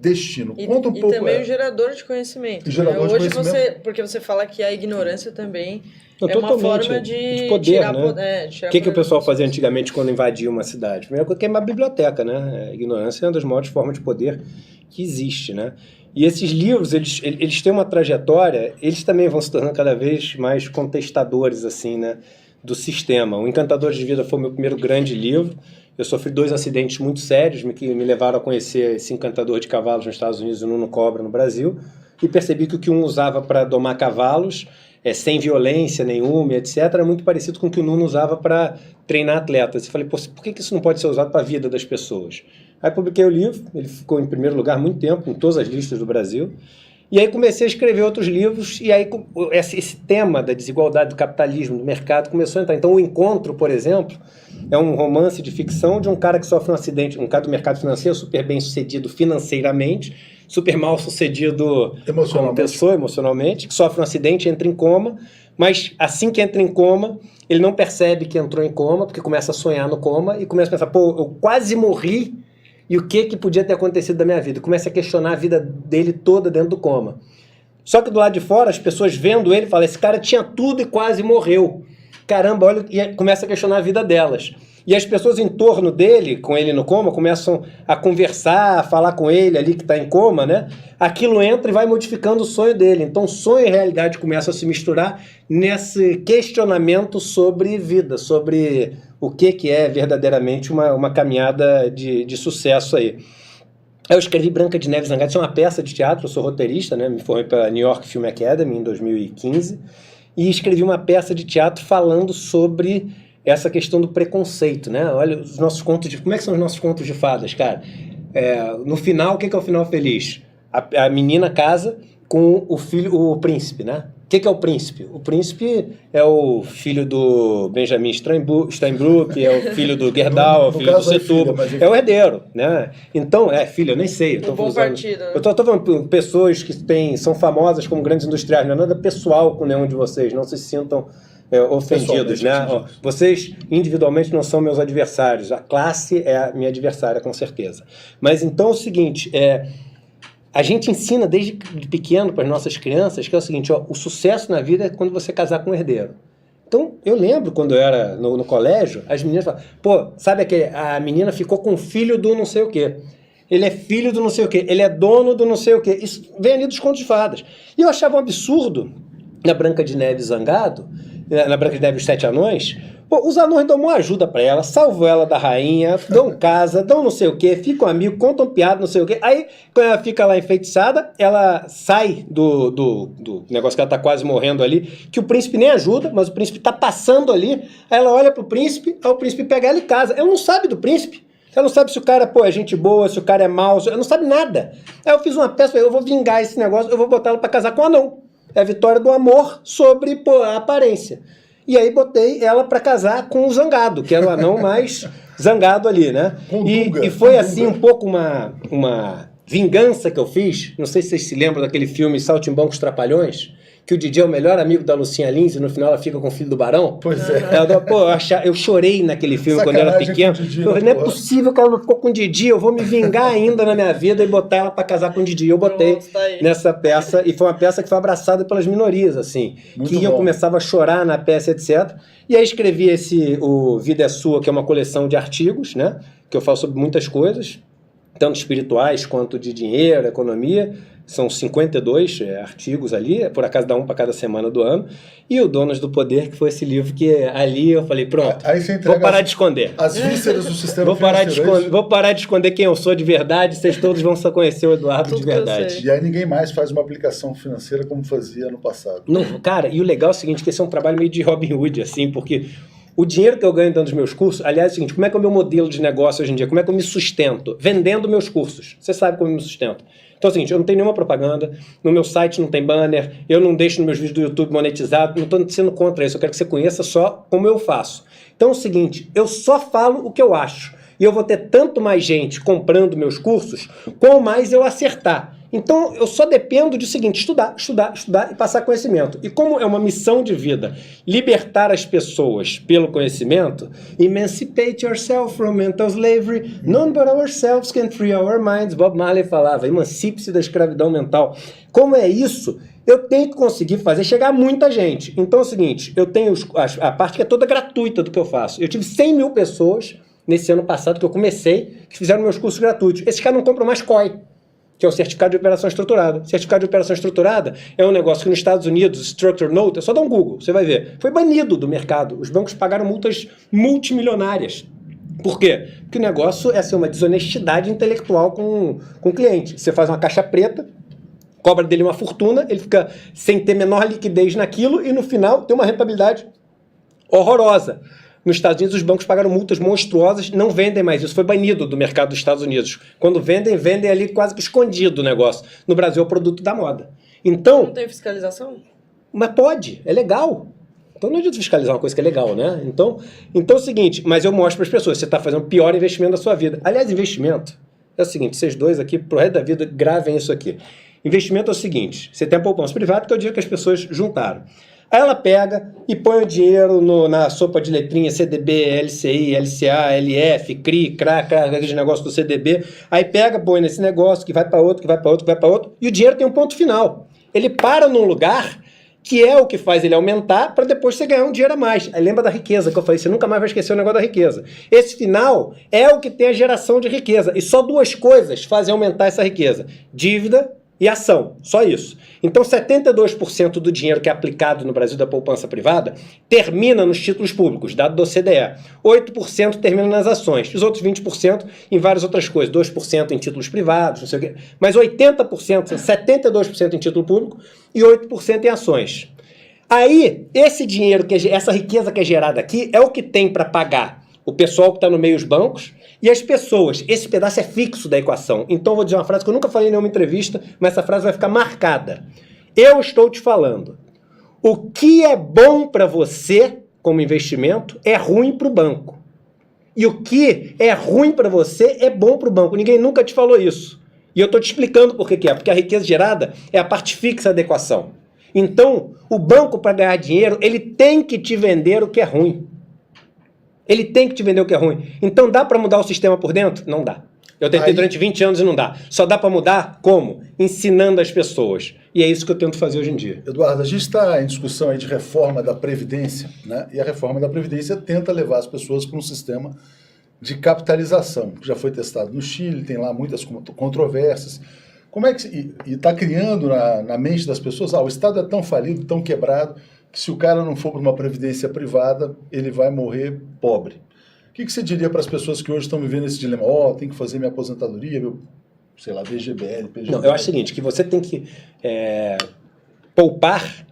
destino. Conta um pouco.
E também o gerador de conhecimento.
Gerador de conhecimento.
Porque você fala que a ignorância também
é
uma forma de
poder,
tirar
né?
poder.
O que o pessoal fazia antigamente quando invadia uma cidade? A primeira coisa é queimar a biblioteca, né? A ignorância é uma das maiores formas de poder que existe, né? E esses livros, eles têm uma trajetória, eles também vão se tornando cada vez mais contestadores, assim, né, do sistema. O Encantadores de Vida foi o meu primeiro grande livro. Eu sofri 2 acidentes muito sérios que me levaram a conhecer esse encantador de cavalos nos Estados Unidos e o Nuno Cobra no Brasil, e percebi que o que um usava para domar cavalos, sem violência nenhuma, etc., era muito parecido com o que o Nuno usava para treinar atletas. E falei, pô, por que isso não pode ser usado para a vida das pessoas? Aí publiquei o livro, ele ficou em primeiro lugar muito tempo, em todas as listas do Brasil, e aí comecei a escrever outros livros, e aí esse tema da desigualdade do capitalismo, do mercado, começou a entrar. Então, O Encontro, por exemplo, é um romance de ficção de um cara que sofre um acidente, um cara do mercado financeiro, super bem sucedido financeiramente, super mal sucedido como pessoa, emocionalmente, que sofre um acidente, entra em coma, mas assim que entra em coma, ele não percebe que entrou em coma, porque começa a sonhar no coma, e começa a pensar, pô, eu quase morri, e o que podia ter acontecido da minha vida? Começa a questionar a vida dele toda dentro do coma. Só que do lado de fora, as pessoas vendo ele, falam, esse cara tinha tudo e quase morreu. Caramba, olha, e começa a questionar a vida delas. E as pessoas em torno dele, com ele no coma, começam a conversar, a falar com ele ali que está em coma, né? Aquilo entra e vai modificando o sonho dele. Então, sonho e realidade começam a se misturar nesse questionamento sobre vida, sobre o que é verdadeiramente uma caminhada de sucesso aí. Eu escrevi Branca de Neve Zangado, isso é uma peça de teatro, eu sou roteirista, né? Me formei pela New York Film Academy em 2015, e escrevi uma peça de teatro falando sobre essa questão do preconceito, né? Olha, os nossos contos de... Como é que são os nossos contos de fadas, cara? No final, o que é o final feliz? A menina casa com o filho, o príncipe, né? O que é o príncipe? O príncipe é o filho do Benjamin Steinbrück, é o filho do Gerdau, é o filho do Setúbal, é o herdeiro, né? Então, filho, eu nem sei. Eu
bom partido, né?
Eu tô falando pessoas que são famosas como grandes industriais, não é nada pessoal com nenhum de vocês, não se sintam ofendidos, né? Ó, vocês individualmente não são meus adversários, a classe é a minha adversária, com certeza. Mas então é o seguinte, a gente ensina desde pequeno para as nossas crianças que é o seguinte, ó, o sucesso na vida é quando você casar com um herdeiro. Então, eu lembro quando eu era no colégio, as meninas falavam, pô, sabe a menina ficou com o filho do não sei o quê. Ele é filho do não sei o quê, ele é dono do não sei o quê. Isso vem ali dos contos de fadas. E eu achava um absurdo, na Branca de Neve Zangado, na Branca de Neve e os 7 Anões, pô, os anões dão uma ajuda pra ela, salvam ela da rainha, dão casa, dão não sei o quê, ficam amigos, contam piada, não sei o quê. Aí, quando ela fica lá enfeitiçada, ela sai do negócio que ela tá quase morrendo ali, que o príncipe nem ajuda, mas o príncipe tá passando ali, aí ela olha pro príncipe, aí o príncipe pega ela e casa. Ela não sabe do príncipe. Ela não sabe se o cara, é gente boa, se o cara é mau, ela não sabe nada. Aí eu fiz uma peça, eu vou vingar esse negócio, eu vou botar ela pra casar com um anão. É a vitória do amor sobre a aparência. E aí botei ela para casar com o Zangado, que era o anão mais zangado ali, né? E foi assim um pouco uma vingança que eu fiz. Não sei se vocês se lembram daquele filme Saltimbancos Trapalhões, que o Didi é o melhor amigo da Lucinha Lins e no final ela fica com o filho do Barão?
Pois é.
Eu chorei naquele filme quando eu era pequeno.
Didi,
não é possível que ela não ficou com o Didi, eu vou me vingar ainda na minha vida e botar ela para casar com o Didi. Eu botei nessa peça, e foi uma peça que foi abraçada pelas minorias, assim,
Muito
que
bom.
começavam a chorar na peça, etc. E aí escrevi o Vida é Sua, que é uma coleção de artigos, né, que eu falo sobre muitas coisas, tanto espirituais quanto de dinheiro, economia. São 52 artigos ali, por acaso dá um para cada semana do ano. E o Donos do Poder, que foi esse livro que ali eu falei, pronto,
Aí você
vou parar de esconder.
As vísceras do sistema
Vou parar de
financeiro.
esconder quem eu sou de verdade, vocês todos vão só conhecer o Eduardo
Tudo
de
que eu
verdade.
sei.
E aí ninguém mais faz uma aplicação financeira como fazia no passado.
Não, cara, e o legal é o seguinte, que esse é um trabalho meio de Robin Hood, assim, porque o dinheiro que eu ganho dando os meus cursos, aliás, é o seguinte, como é que é o meu modelo de negócio hoje em dia? Como é que eu me sustento? Vendendo meus cursos. Você sabe como eu me sustento. Então é o seguinte, eu não tenho nenhuma propaganda, no meu site não tem banner, eu não deixo nos meus vídeos do YouTube monetizado, não estou sendo contra isso, eu quero que você conheça só como eu faço. Então é o seguinte, eu só falo o que eu acho, e eu vou ter tanto mais gente comprando meus cursos, quanto mais eu acertar. Então eu só dependo de seguinte, estudar e passar conhecimento. E como é uma missão de vida, libertar as pessoas pelo conhecimento, emancipate yourself from mental slavery, none but ourselves can free our minds. Bob Marley falava, emancipe-se da escravidão mental. Como é isso? Eu tenho que conseguir fazer chegar a muita gente. Então é o seguinte, eu tenho a parte que é toda gratuita do que eu faço. Eu tive 100 mil pessoas nesse ano passado que eu comecei, que fizeram meus cursos gratuitos. Esses caras não compram mais COI, que é o Certificado de Operação Estruturada. Certificado de Operação Estruturada é um negócio que nos Estados Unidos, Structure Note, é só dar um Google, você vai ver. Foi banido do mercado. Os bancos pagaram multas multimilionárias. Por quê? Porque o negócio é assim, uma desonestidade intelectual com o cliente. Você faz uma caixa preta, cobra dele uma fortuna, ele fica sem ter menor liquidez naquilo e no final tem uma rentabilidade horrorosa. Nos Estados Unidos, os bancos pagaram multas monstruosas, não vendem mais. Isso foi banido do mercado dos Estados Unidos. Quando vendem, vendem ali quase que escondido o negócio. No Brasil, é o produto da moda. Então,
Não tem fiscalização?
mas pode, é legal. Então não adianta fiscalizar uma coisa que é legal, né? Então é o seguinte, mas eu mostro para as pessoas, você está fazendo o pior investimento da sua vida. Aliás, investimento é o seguinte, vocês dois aqui, pro resto da vida, gravem isso aqui. Investimento é o seguinte, você tem a poupança privada, que é o dinheiro que as pessoas juntaram. Aí ela pega e põe o dinheiro na sopa de letrinha CDB, LCI, LCA, LF, CRI, CRA, aquele negócio do CDB. Aí pega, põe nesse negócio, que vai para outro, que vai para outro, que vai para outro. E o dinheiro tem um ponto final. Ele para num lugar que é o que faz ele aumentar para depois você ganhar um dinheiro a mais. Aí lembra da riqueza que eu falei, você nunca mais vai esquecer o negócio da riqueza. Esse final é o que tem a geração de riqueza. E só duas coisas fazem aumentar essa riqueza. Dívida e ação, só isso. Então 72% do dinheiro que é aplicado no Brasil da poupança privada termina nos títulos públicos, dado do OCDE. 8% termina nas ações, os outros 20% em várias outras coisas, 2% em títulos privados, não sei o quê. Mas 80%, 72% em título público e 8% em ações. Aí, esse dinheiro, essa riqueza que é gerada aqui, é o que tem para pagar o pessoal que está no meio, os bancos, e as pessoas. Esse pedaço é fixo da equação. Então eu vou dizer uma frase que eu nunca falei em nenhuma entrevista, mas essa frase vai ficar marcada. Eu estou te falando. O que é bom para você como investimento é ruim para o banco. E o que é ruim para você é bom para o banco. Ninguém nunca te falou isso. E eu estou te explicando por que é. Porque a riqueza gerada é a parte fixa da equação. Então, o banco, para ganhar dinheiro, ele tem que te vender o que é ruim. Ele tem que te vender o que é ruim. Então dá para mudar o sistema por dentro? Não dá. Eu tentei durante 20 anos e não dá. Só dá para mudar como? Ensinando as pessoas. E é isso que eu tento fazer hoje em dia.
Eduardo, a gente está em discussão aí de reforma da Previdência, né? E a reforma da Previdência tenta levar as pessoas para um sistema de capitalização, que já foi testado no Chile, tem lá muitas controvérsias. Como é que e está criando na mente das pessoas, o Estado é tão falido, tão quebrado, que se o cara não for para uma previdência privada, ele vai morrer pobre. O que você diria para as pessoas que hoje estão vivendo esse dilema? Tem que fazer minha aposentadoria, meu, sei lá, VGBL, PGBL.
Não, eu acho o seguinte, que você tem que poupar,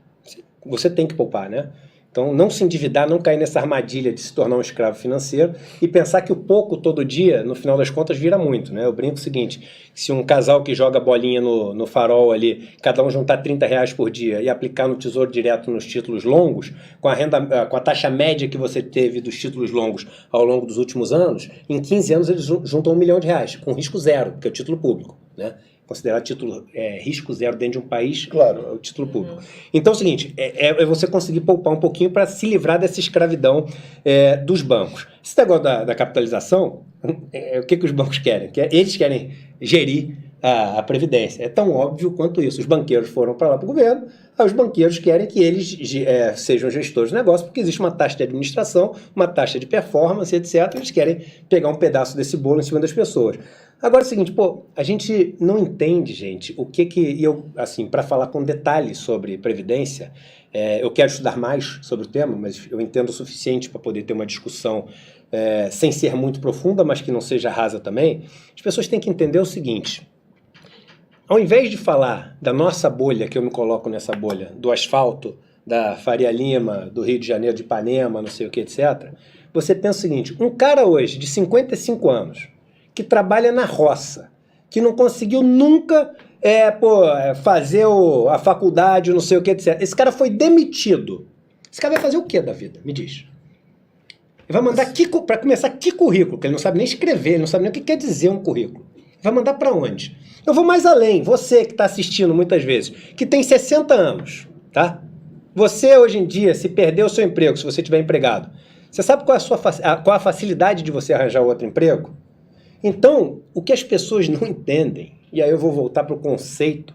você tem que poupar, né? Então, não se endividar, não cair nessa armadilha de se tornar um escravo financeiro e pensar que o pouco todo dia, no final das contas, vira muito, né? Eu brinco o seguinte, se um casal que joga bolinha no farol ali, cada um juntar R$30 por dia e aplicar no Tesouro Direto nos títulos longos, com a taxa média que você teve dos títulos longos ao longo dos últimos anos, em 15 anos eles juntam R$1 milhão, com risco zero, que é o título público, né? considerar risco zero dentro de um país,
Claro.
o título público. Então é o seguinte, é você conseguir poupar um pouquinho para se livrar dessa escravidão dos bancos. Esse negócio da capitalização, o que os bancos querem? Eles querem gerir a Previdência. É tão óbvio quanto isso. Os banqueiros foram para lá para o governo, os banqueiros querem que eles sejam gestores de negócio, porque existe uma taxa de administração, uma taxa de performance, etc. Eles querem pegar um pedaço desse bolo em cima das pessoas. Agora é o seguinte, a gente não entende, gente, o que eu, assim, para falar com detalhes sobre Previdência, eu quero estudar mais sobre o tema, mas eu entendo o suficiente para poder ter uma discussão sem ser muito profunda, mas que não seja rasa também. As pessoas têm que entender o seguinte: ao invés de falar da nossa bolha, que eu me coloco nessa bolha, do asfalto, da Faria Lima, do Rio de Janeiro, de Ipanema, não sei o que, etc., você pensa o seguinte: um cara hoje de 55 anos, que trabalha na roça, que não conseguiu nunca fazer a faculdade, não sei o que, etc., esse cara foi demitido. Esse cara vai fazer o que da vida? Me diz. Ele vai mandar, para começar, que currículo? Que ele não sabe nem escrever, ele não sabe nem o que quer dizer um currículo. Vai mandar para onde? Eu vou mais além. Você que está assistindo muitas vezes, que tem 60 anos, tá? Você hoje em dia, se perder o seu emprego, se você estiver empregado, você sabe qual a facilidade de você arranjar outro emprego? Então, o que as pessoas não entendem, e aí eu vou voltar para o conceito,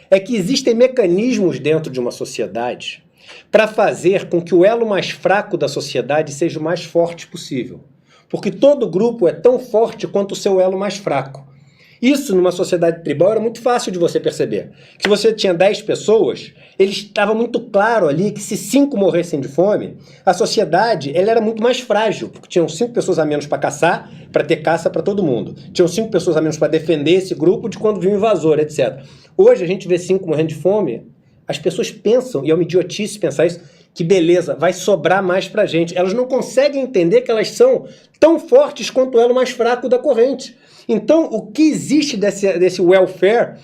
é que existem mecanismos dentro de uma sociedade para fazer com que o elo mais fraco da sociedade seja o mais forte possível. Porque todo grupo é tão forte quanto o seu elo mais fraco. Isso, numa sociedade tribal, era muito fácil de você perceber. Que se você tinha 10 pessoas, estava muito claro ali que se 5 morressem de fome, a sociedade era muito mais frágil, porque tinham 5 pessoas a menos para caçar, para ter caça para todo mundo. Tinham 5 pessoas a menos para defender esse grupo de quando vinha um invasor, etc. Hoje a gente vê 5 morrendo de fome, as pessoas pensam, e é uma idiotice pensar isso, que beleza, vai sobrar mais pra gente. Elas não conseguem entender que elas são tão fortes quanto o elo mais fraco da corrente. Então, o que existe desse welfare,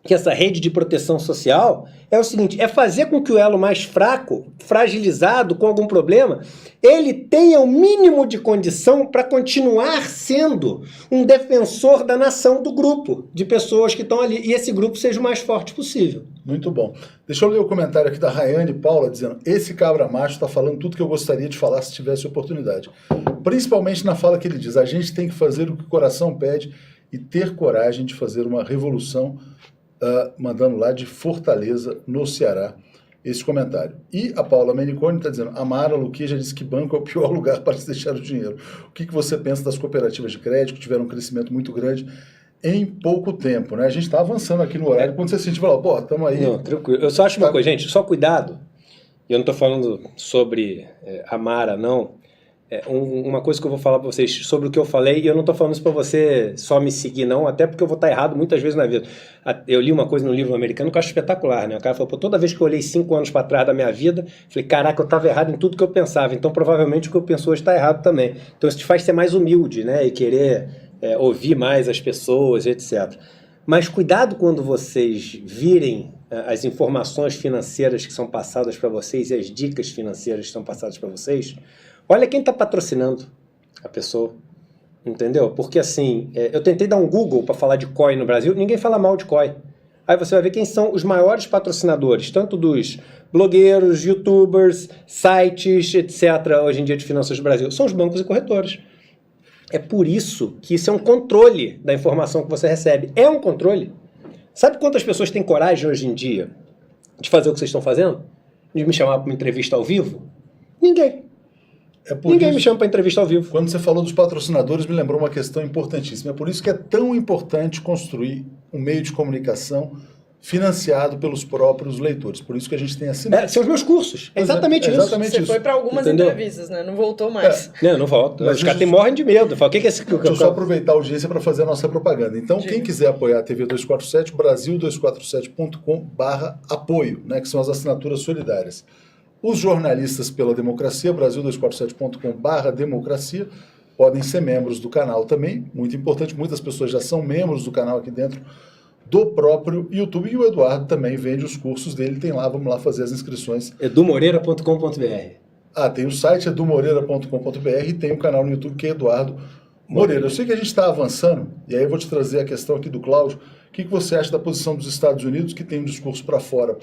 que essa rede de proteção social, é o seguinte: é fazer com que o elo mais fraco, fragilizado, com algum problema, ele tenha o mínimo de condição para continuar sendo um defensor da nação, do grupo de pessoas que estão ali, e esse grupo seja o mais forte possível.
Muito bom. Deixa eu ler o comentário aqui da Rayane Paula, dizendo: esse cabra macho está falando tudo que eu gostaria de falar se tivesse oportunidade. Principalmente na fala que ele diz: a gente tem que fazer o que o coração pede e ter coragem de fazer uma revolução, mandando lá de Fortaleza, no Ceará, esse comentário. E a Paula Meniconi está dizendo: a Mara Luque já disse que banco é o pior lugar para se deixar o dinheiro. O que você pensa das cooperativas de crédito, que tiveram um crescimento muito grande em pouco tempo, né? A gente está avançando aqui no horário. Quando você sentir, fala, estamos aí.
Não, tranquilo. Eu só acho uma coisa, gente, só cuidado. E eu não estou falando sobre a Mara, não. Uma coisa que eu vou falar para vocês sobre o que eu falei, e eu não estou falando isso para você só me seguir, não, até porque eu vou estar errado muitas vezes na vida. Eu li uma coisa no livro americano que eu acho espetacular, né? O cara falou: toda vez que eu olhei 5 anos para trás da minha vida, falei, caraca, eu estava errado em tudo que eu pensava, então provavelmente o que eu penso hoje está errado também. Então isso te faz ser mais humilde, né? E querer ouvir mais as pessoas, etc. Mas cuidado quando vocês virem as informações financeiras que são passadas para vocês e as dicas financeiras que são passadas para vocês. Olha quem está patrocinando a pessoa, entendeu? Porque assim, eu tentei dar um Google para falar de COI no Brasil, ninguém fala mal de COI. Aí você vai ver quem são os maiores patrocinadores, tanto dos blogueiros, youtubers, sites, etc., hoje em dia de finanças do Brasil. São os bancos e corretores. É por isso que isso é um controle da informação que você recebe. É um controle. Sabe quantas pessoas têm coragem hoje em dia de fazer o que vocês estão fazendo? De me chamar para uma entrevista ao vivo? Ninguém. Ninguém me chama para entrevista ao vivo.
Quando você falou dos patrocinadores, me lembrou uma questão importantíssima. É por isso que é tão importante construir um meio de comunicação financiado pelos próprios leitores. Por isso que a gente tem assinado.
São os meus cursos. É exatamente isso.
Você foi para algumas entrevistas, né? Não voltou mais.
Não volto. Os caras morrem de medo. Fala, o que é esse...
Deixa eu só aproveitar a audiência para fazer a nossa propaganda. Então, quem quiser apoiar a TV 247, brasil247.com/apoio, né, que são as assinaturas solidárias. Os jornalistas pela democracia, brasil247.com/democracia, podem ser membros do canal também, muito importante, muitas pessoas já são membros do canal aqui dentro do próprio YouTube, e o Eduardo também vende os cursos dele, tem lá, vamos lá fazer as inscrições.
edumoreira.com.br.
Tem o site edumoreira.com.br e tem o canal no YouTube que é Eduardo Moreira. Eu sei que a gente está avançando, e aí eu vou te trazer a questão aqui do Cláudio, O que você acha da posição dos Estados Unidos, que tem um discurso para fora,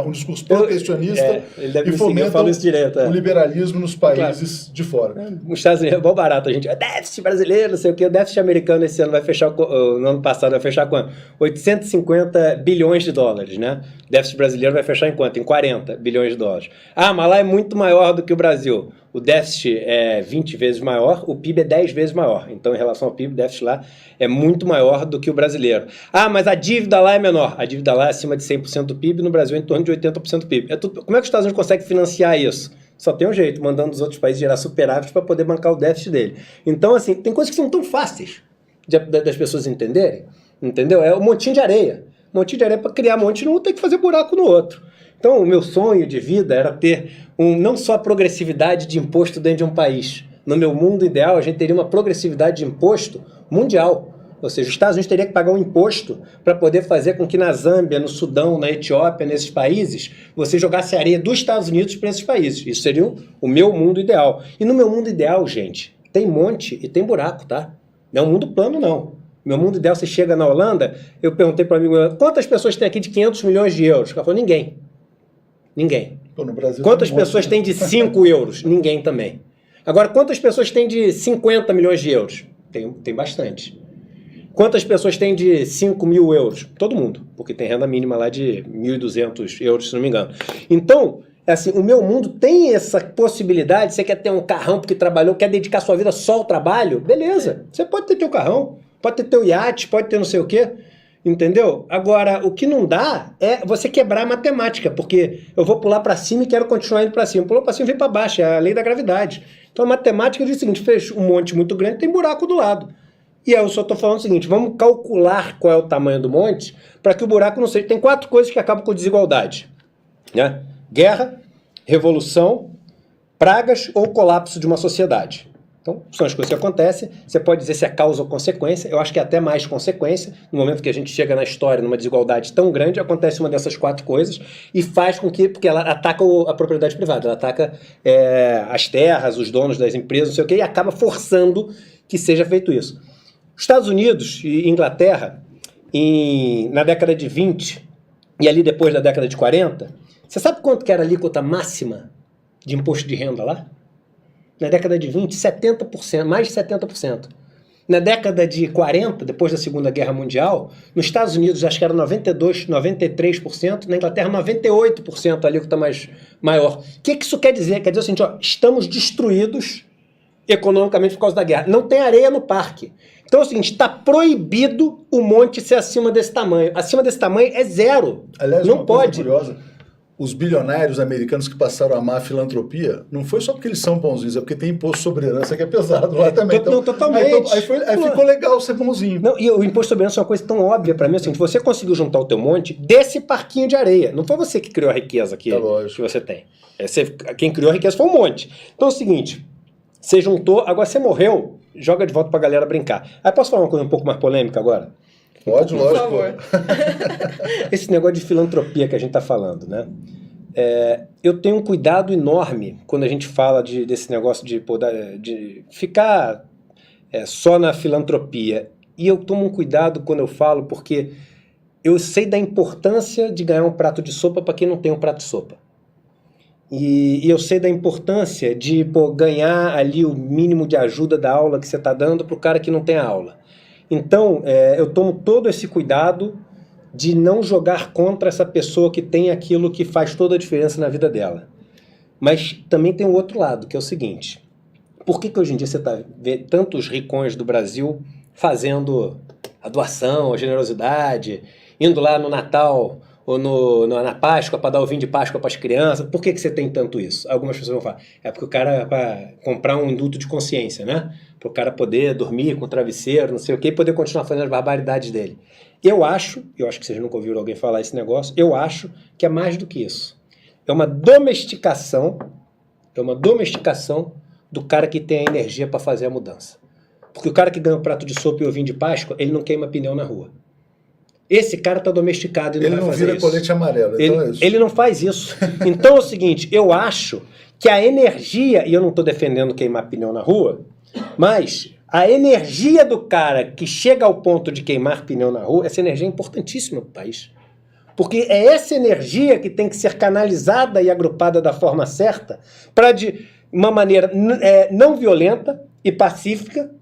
um discurso protecionista e fomenta o liberalismo nos países de fora?
Os Estados Unidos é bom barato, a gente déficit brasileiro, não sei o que, o déficit americano esse ano vai fechar, no ano passado vai fechar quanto? 850 bilhões de dólares, né? O déficit brasileiro vai fechar em quanto? Em 40 bilhões de dólares. Ah, mas lá é muito maior do que o Brasil. O déficit é 20 vezes maior, o PIB é 10 vezes maior. Então, em relação ao PIB, o déficit lá é muito maior do que o brasileiro. Ah, mas a dívida lá é menor. A dívida lá é acima de 100% do PIB, no Brasil é em torno de 80% do PIB. Como é que os Estados Unidos conseguem financiar isso? Só tem um jeito, mandando os outros países gerar superávit para poder bancar o déficit dele. Então, assim, tem coisas que são tão fáceis das pessoas entenderem, entendeu? É um montinho de areia. Um montinho de areia para criar um monte, não tem que fazer buraco no outro. Então, o meu sonho de vida era ter não só a progressividade de imposto dentro de um país. No meu mundo ideal, a gente teria uma progressividade de imposto mundial. Ou seja, os Estados Unidos teriam que pagar um imposto para poder fazer com que na Zâmbia, no Sudão, na Etiópia, nesses países, você jogasse areia dos Estados Unidos para esses países. Isso seria o meu mundo ideal. E no meu mundo ideal, gente, tem monte e tem buraco, tá? Não é um mundo plano, não. Meu mundo ideal, você chega na Holanda, eu perguntei para um amigo, quantas pessoas tem aqui de 500 milhões de euros? O cara falou, ninguém. Ninguém.
Pô, no Brasil
quantas pessoas têm de 5 euros? Ninguém também. Agora, quantas pessoas têm de 50 milhões de euros? Tem bastante. Quantas pessoas têm de 5 mil euros? Todo mundo, porque tem renda mínima lá de 1.200 euros, se não me engano. Então, assim, o meu mundo tem essa possibilidade. Você quer ter um carrão porque trabalhou, quer dedicar sua vida só ao trabalho? Beleza, você pode ter teu carrão, pode ter teu iate, pode ter não sei o quê. Entendeu? Agora, o que não dá é você quebrar a matemática, porque eu vou pular para cima e quero continuar indo para cima. Pulou para cima e vem para baixo, é a lei da gravidade. Então a matemática diz o seguinte, fez um monte muito grande, tem buraco do lado. E aí eu só estou falando o seguinte, vamos calcular qual é o tamanho do monte para que o buraco não seja... Tem 4 coisas que acabam com desigualdade, né? Guerra, revolução, pragas ou colapso de uma sociedade. Então, são as coisas que acontecem. Você pode dizer se é causa ou consequência. Eu acho que é até mais consequência. No momento que a gente chega na história, numa desigualdade tão grande, acontece uma dessas 4 coisas e faz com que... Porque ela ataca a propriedade privada, ela ataca as terras, os donos das empresas, não sei o quê, e acaba forçando que seja feito isso. Estados Unidos e Inglaterra, na década de 20 e ali depois da década de 40, você sabe quanto que era a alíquota máxima de imposto de renda lá? Na década de 20, 70%, mais de 70%. Na década de 40, depois da Segunda Guerra Mundial, nos Estados Unidos acho que era 92%, 93%, na Inglaterra 98% a alíquota maior. O que isso quer dizer? Quer dizer o seguinte, ó, estamos destruídos economicamente por causa da guerra. Não tem areia no parque. Então é o seguinte, está proibido o monte ser acima desse tamanho. Acima desse tamanho é zero.
Aliás,
não pode.
Curiosa, os bilionários americanos que passaram a amar a filantropia, não foi só porque eles são bonzinhos, é porque tem imposto sobre herança que é pesado lá também. Então,
não, totalmente.
Aí ficou legal ser bonzinho.
Não, e o imposto sobre herança é uma coisa tão óbvia para mim, assim, você conseguiu juntar o teu monte desse parquinho de areia. Não foi você que criou a riqueza que você tem. Quem criou a riqueza foi um monte. Então é o seguinte, você juntou, agora você morreu, joga de volta pra galera brincar. Aí posso falar uma coisa um pouco mais polêmica agora?
Pode, lógico.
Por favor.
Esse negócio de filantropia que a gente tá falando, né? Eu tenho um cuidado enorme quando a gente fala desse negócio de ficar só na filantropia. E eu tomo um cuidado quando eu falo, porque eu sei da importância de ganhar um prato de sopa para quem não tem um prato de sopa. E eu sei da importância de ganhar ali o mínimo de ajuda da aula que você está dando para o cara que não tem a aula. Então, eu tomo todo esse cuidado de não jogar contra essa pessoa que tem aquilo que faz toda a diferença na vida dela. Mas também tem o outro lado, que é o seguinte. Por que hoje em dia você vê tantos ricões do Brasil fazendo a doação, a generosidade, indo lá no Natal ou na Páscoa para dar o vinho de Páscoa para as crianças? Por que você tem tanto isso? Algumas pessoas vão falar, porque o cara vai comprar um induto de consciência, né? Para o cara poder dormir com o travesseiro, não sei o quê, e poder continuar fazendo as barbaridades dele. Eu acho que vocês nunca ouviram alguém falar esse negócio, eu acho que é mais do que isso. É uma domesticação do cara que tem a energia para fazer a mudança. Porque o cara que ganha um prato de sopa e o vinho de Páscoa, ele não queima pneu na rua. Esse cara está domesticado e não vai fazer isso.
Ele não vira colete amarelo, então é isso.
Ele não faz isso. Então é o seguinte, eu acho que a energia, e eu não estou defendendo queimar pneu na rua, mas A energia do cara que chega ao ponto de queimar pneu na rua, essa energia é importantíssima para o país. Porque é essa energia que tem que ser canalizada e agrupada da forma certa para, de uma maneira não violenta e pacífica,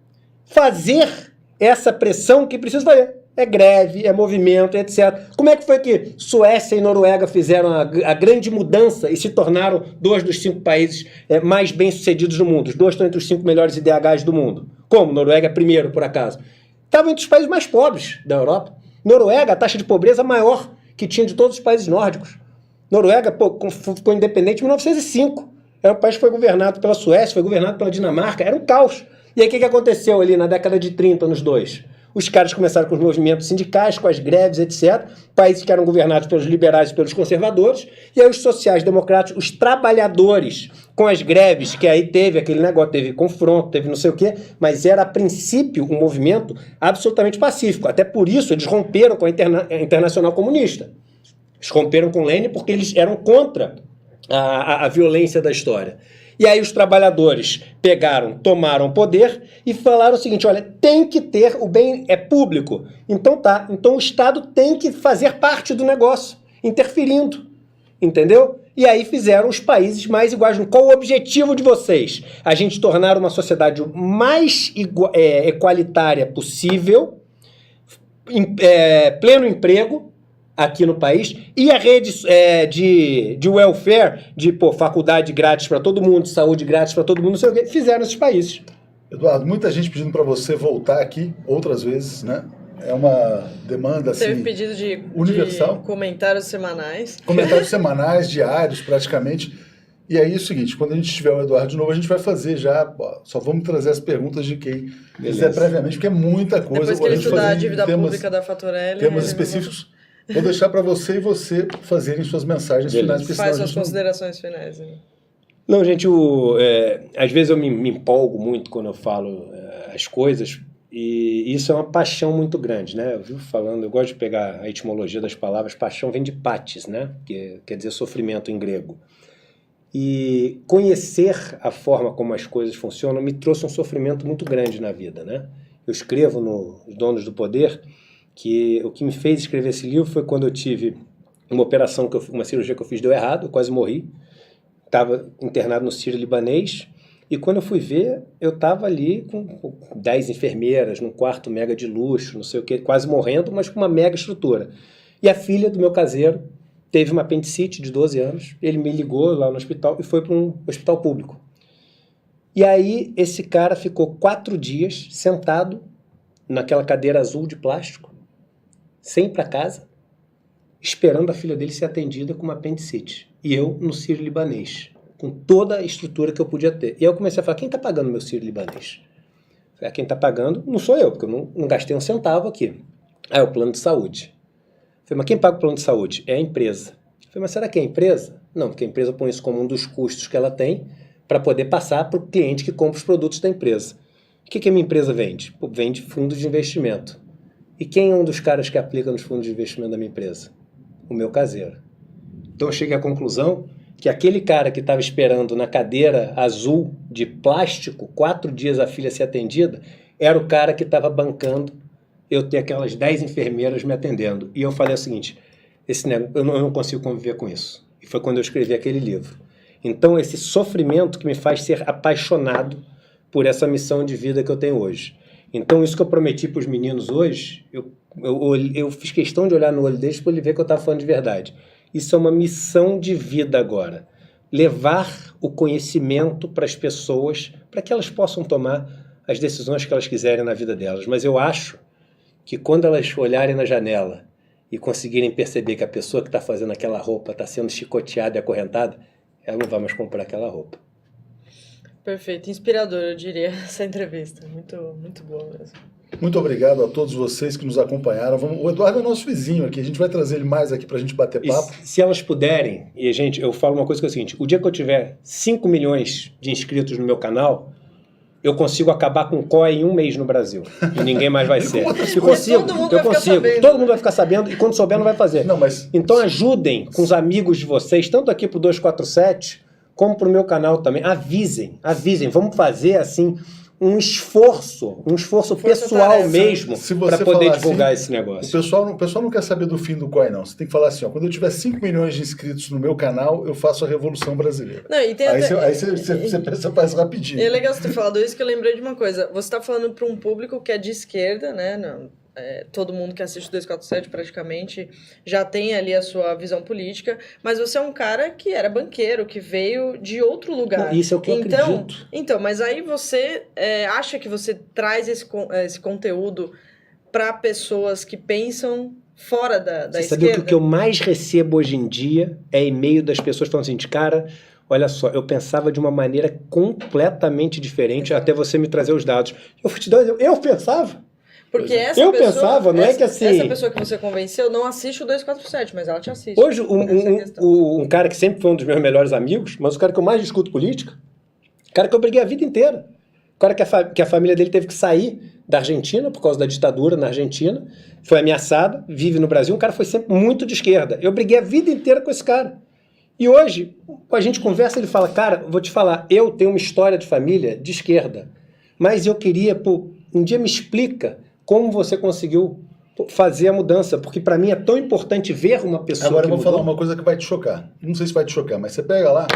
fazer essa pressão que precisa fazer. É greve, é movimento, etc. Como é que foi que Suécia e Noruega fizeram a grande mudança e se tornaram 2 dos 5 países mais bem-sucedidos do mundo? Os 2 estão entre os 5 melhores IDHs do mundo. Como? Noruega é primeiro, por acaso. Estavam entre os países mais pobres da Europa. Noruega, a taxa de pobreza maior que tinha de todos os países nórdicos. Noruega ficou independente em 1905. Era um país que foi governado pela Suécia, foi governado pela Dinamarca. Era um caos. E aí o que aconteceu ali na década de 30, nos 2? Os caras começaram com os movimentos sindicais, com as greves, etc. Países que eram governados pelos liberais e pelos conservadores. E aí os sociais-democratas, os trabalhadores, com as greves, que aí teve aquele negócio, teve confronto, teve não sei o quê, mas era, a princípio, um movimento absolutamente pacífico. Até por isso eles romperam com a Internacional Comunista. Eles romperam com Lenin porque eles eram contra a violência da história. E aí os trabalhadores pegaram, tomaram poder e falaram o seguinte, olha, tem que ter, o bem é público. Então tá, então o Estado tem que fazer parte do negócio, interferindo, entendeu? E aí fizeram os países mais iguais. Qual o objetivo de vocês? A gente tornar uma sociedade mais equalitária possível, pleno emprego, aqui no país, e a rede de welfare, de faculdade grátis para todo mundo, saúde grátis para todo mundo, não sei o que, fizeram esses países.
Eduardo, muita gente pedindo para você voltar aqui outras vezes, né? É uma demanda assim,
teve pedido de
universal.
De comentários semanais.
Comentários semanais, diários, praticamente. E aí é o seguinte, quando a gente tiver o Eduardo de novo, a gente vai fazer já, só vamos trazer as perguntas de quem quiser previamente, porque é muita coisa.
Depois que ele estudar a dívida pública da Fatorelli...
Temas específicos. Vou deixar para você e você fazerem suas mensagens finais.
Faz suas considerações finais. Né?
Não, gente, às vezes eu me empolgo muito quando eu falo as coisas, e isso é uma paixão muito grande, né? Eu vivo falando, eu gosto de pegar a etimologia das palavras, paixão vem de patis, né? Que quer dizer sofrimento em grego. E conhecer a forma como as coisas funcionam me trouxe um sofrimento muito grande na vida, né? Eu escrevo no Donos do Poder que o que me fez escrever esse livro foi quando eu tive uma cirurgia que eu fiz deu errado, eu quase morri, estava internado no Sírio-Libanês, e quando eu fui ver, eu estava ali com 10 enfermeiras, num quarto mega de luxo, não sei o que, quase morrendo, mas com uma mega estrutura. E a filha do meu caseiro teve uma apendicite de 12 anos, ele me ligou lá no hospital e foi para um hospital público. E aí esse cara ficou 4 dias sentado naquela cadeira azul de plástico, sem ir para casa, esperando a filha dele ser atendida com uma apendicite. E eu no Sírio-Libanês, com toda a estrutura que eu podia ter. E aí eu comecei a falar, quem está pagando meu Sírio-Libanês? Quem está pagando não sou eu, porque eu não gastei um centavo aqui. É o plano de saúde. Falei, mas quem paga o plano de saúde? É a empresa. Falei, mas será que é a empresa? Não, porque a empresa põe isso como um dos custos que ela tem para poder passar para o cliente que compra os produtos da empresa. O que a minha empresa vende? Vende fundos de investimento. E quem é um dos caras que aplica nos fundos de investimento da minha empresa? O meu caseiro. Então eu cheguei à conclusão que aquele cara que estava esperando na cadeira azul de plástico, 4 dias a filha ser atendida, era o cara que estava bancando eu ter aquelas 10 enfermeiras me atendendo. E eu falei o seguinte, eu não consigo conviver com isso. E foi quando eu escrevi aquele livro. Então esse sofrimento que me faz ser apaixonado por essa missão de vida que eu tenho hoje. Então isso que eu prometi para os meninos hoje, eu fiz questão de olhar no olho deles para ele ver que eu estava falando de verdade. Isso é uma missão de vida agora. Levar o conhecimento para as pessoas, para que elas possam tomar as decisões que elas quiserem na vida delas. Mas eu acho que quando elas olharem na janela e conseguirem perceber que a pessoa que está fazendo aquela roupa está sendo chicoteada e acorrentada, ela não vai mais comprar aquela roupa.
Perfeito, inspirador, eu diria, essa entrevista. Muito, muito boa mesmo.
Muito obrigado a todos vocês que nos acompanharam. O Eduardo é nosso vizinho aqui, a gente vai trazer ele mais aqui para a gente bater papo.
E se elas puderem, e gente, eu falo uma coisa que é o seguinte, o dia que eu tiver 5 milhões de inscritos no meu canal, eu consigo acabar com o COI em 1 mês no Brasil. E ninguém mais vai ser. Eu consigo, todo mundo vai ficar sabendo, e quando souber não vai fazer.
Não, mas...
Então ajudem com os amigos de vocês, tanto aqui pro 247, como pro meu canal também. Avisem, vamos fazer assim um esforço pessoal
tarefa.
mesmo
Se você
para poder
falar
divulgar
assim,
esse negócio.
O pessoal não quer saber do fim do COI, não. Você tem que falar assim, ó, quando eu tiver 5 milhões de inscritos no meu canal, eu faço a Revolução Brasileira.
Não, e tem
Aí
até...
você faz rapidinho.
É legal você ter falado isso, que eu lembrei de uma coisa. Você está falando para um público que é de esquerda, né? Não, todo mundo que assiste o 247 praticamente já tem ali a sua visão política, mas você é um cara que era banqueiro, que veio de outro lugar.
Não, isso é o que eu acredito.
Então, mas aí você acha que você traz esse conteúdo para pessoas que pensam fora da
Você
esquerda?
sabia que o que eu mais recebo hoje em dia é e-mail das pessoas falando assim, cara, olha só, eu pensava de uma maneira completamente diferente até você me trazer os dados. Eu vou te dar, eu pensava.
Porque
Eu pensava, não é que assim...
Essa pessoa que você convenceu não assiste o 247, mas ela te assiste.
Hoje, um cara que sempre foi um dos meus melhores amigos, mas o cara que eu mais discuto política, o cara que eu briguei a vida inteira, o cara que a família dele teve que sair da Argentina por causa da ditadura na Argentina, foi ameaçada, vive no Brasil, um cara foi sempre muito de esquerda. Eu briguei a vida inteira com esse cara. E hoje, a gente conversa, ele fala, cara, vou te falar, eu tenho uma história de família de esquerda, mas eu queria, um dia me explica como você conseguiu fazer a mudança, porque para mim é tão importante ver uma pessoa
Agora
que
eu vou
mudou.
falar uma coisa que vai te chocar. Não sei se vai te chocar, mas você pega lá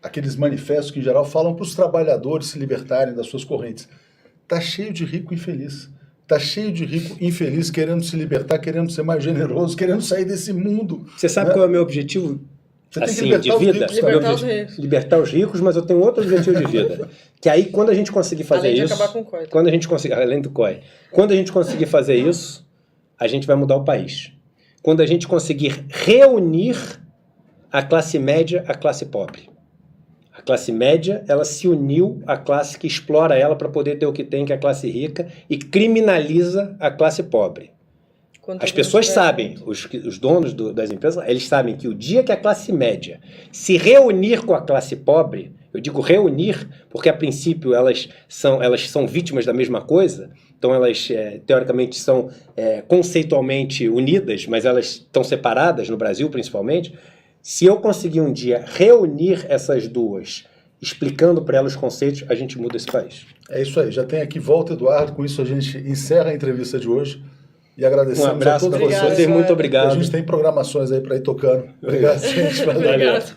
aqueles manifestos que em geral falam para os trabalhadores se libertarem das suas correntes. Tá cheio de rico infeliz. Tá cheio de rico infeliz querendo se libertar, querendo ser mais generoso, querendo sair desse mundo.
Você sabe qual é o meu objetivo?
Você tem que
Assim,
libertar
de
os
vida,
ricos também.
Libertar os ricos.
libertar os ricos, mas eu tenho outro objetivo de vida. Que aí, quando a gente conseguir fazer
Além de
isso...
acabar com o COI.
Quando a gente conseguir, além do COI. Quando a gente conseguir fazer isso, a gente vai mudar o país. Quando a gente conseguir reunir a classe média à classe pobre. A classe média, ela se uniu à classe que explora ela para poder ter o que tem, que é a classe rica, e criminaliza a classe pobre. As pessoas sabem, os donos das empresas, eles sabem que o dia que a classe média se reunir com a classe pobre, eu digo reunir, porque a princípio elas são vítimas da mesma coisa, então elas teoricamente são conceitualmente unidas, mas elas estão separadas no Brasil principalmente. Se eu conseguir um dia reunir essas duas, explicando para elas os conceitos, a gente muda esse país.
É isso aí, já tem aqui, volta Eduardo, com isso a gente encerra a entrevista de hoje. E agradecemos
Um abraço
a todos
para
vocês.
vocês, muito obrigado.
A gente tem programações aí para ir tocando. Obrigado, gente. Valeu.
Obrigado.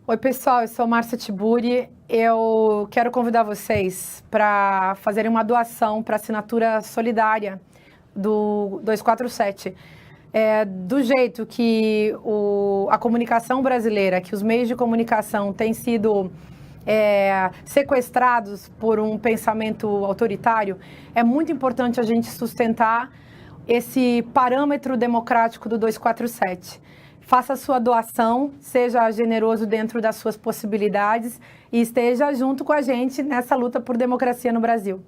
Oi, pessoal, eu sou Márcia Tiburi. Eu quero convidar vocês para fazerem uma doação para a assinatura solidária do 247. Do jeito que a comunicação brasileira, que os meios de comunicação têm sido sequestrados por um pensamento autoritário, é muito importante a gente sustentar esse parâmetro democrático do 247. Faça a sua doação, seja generoso dentro das suas possibilidades e esteja junto com a gente nessa luta por democracia no Brasil.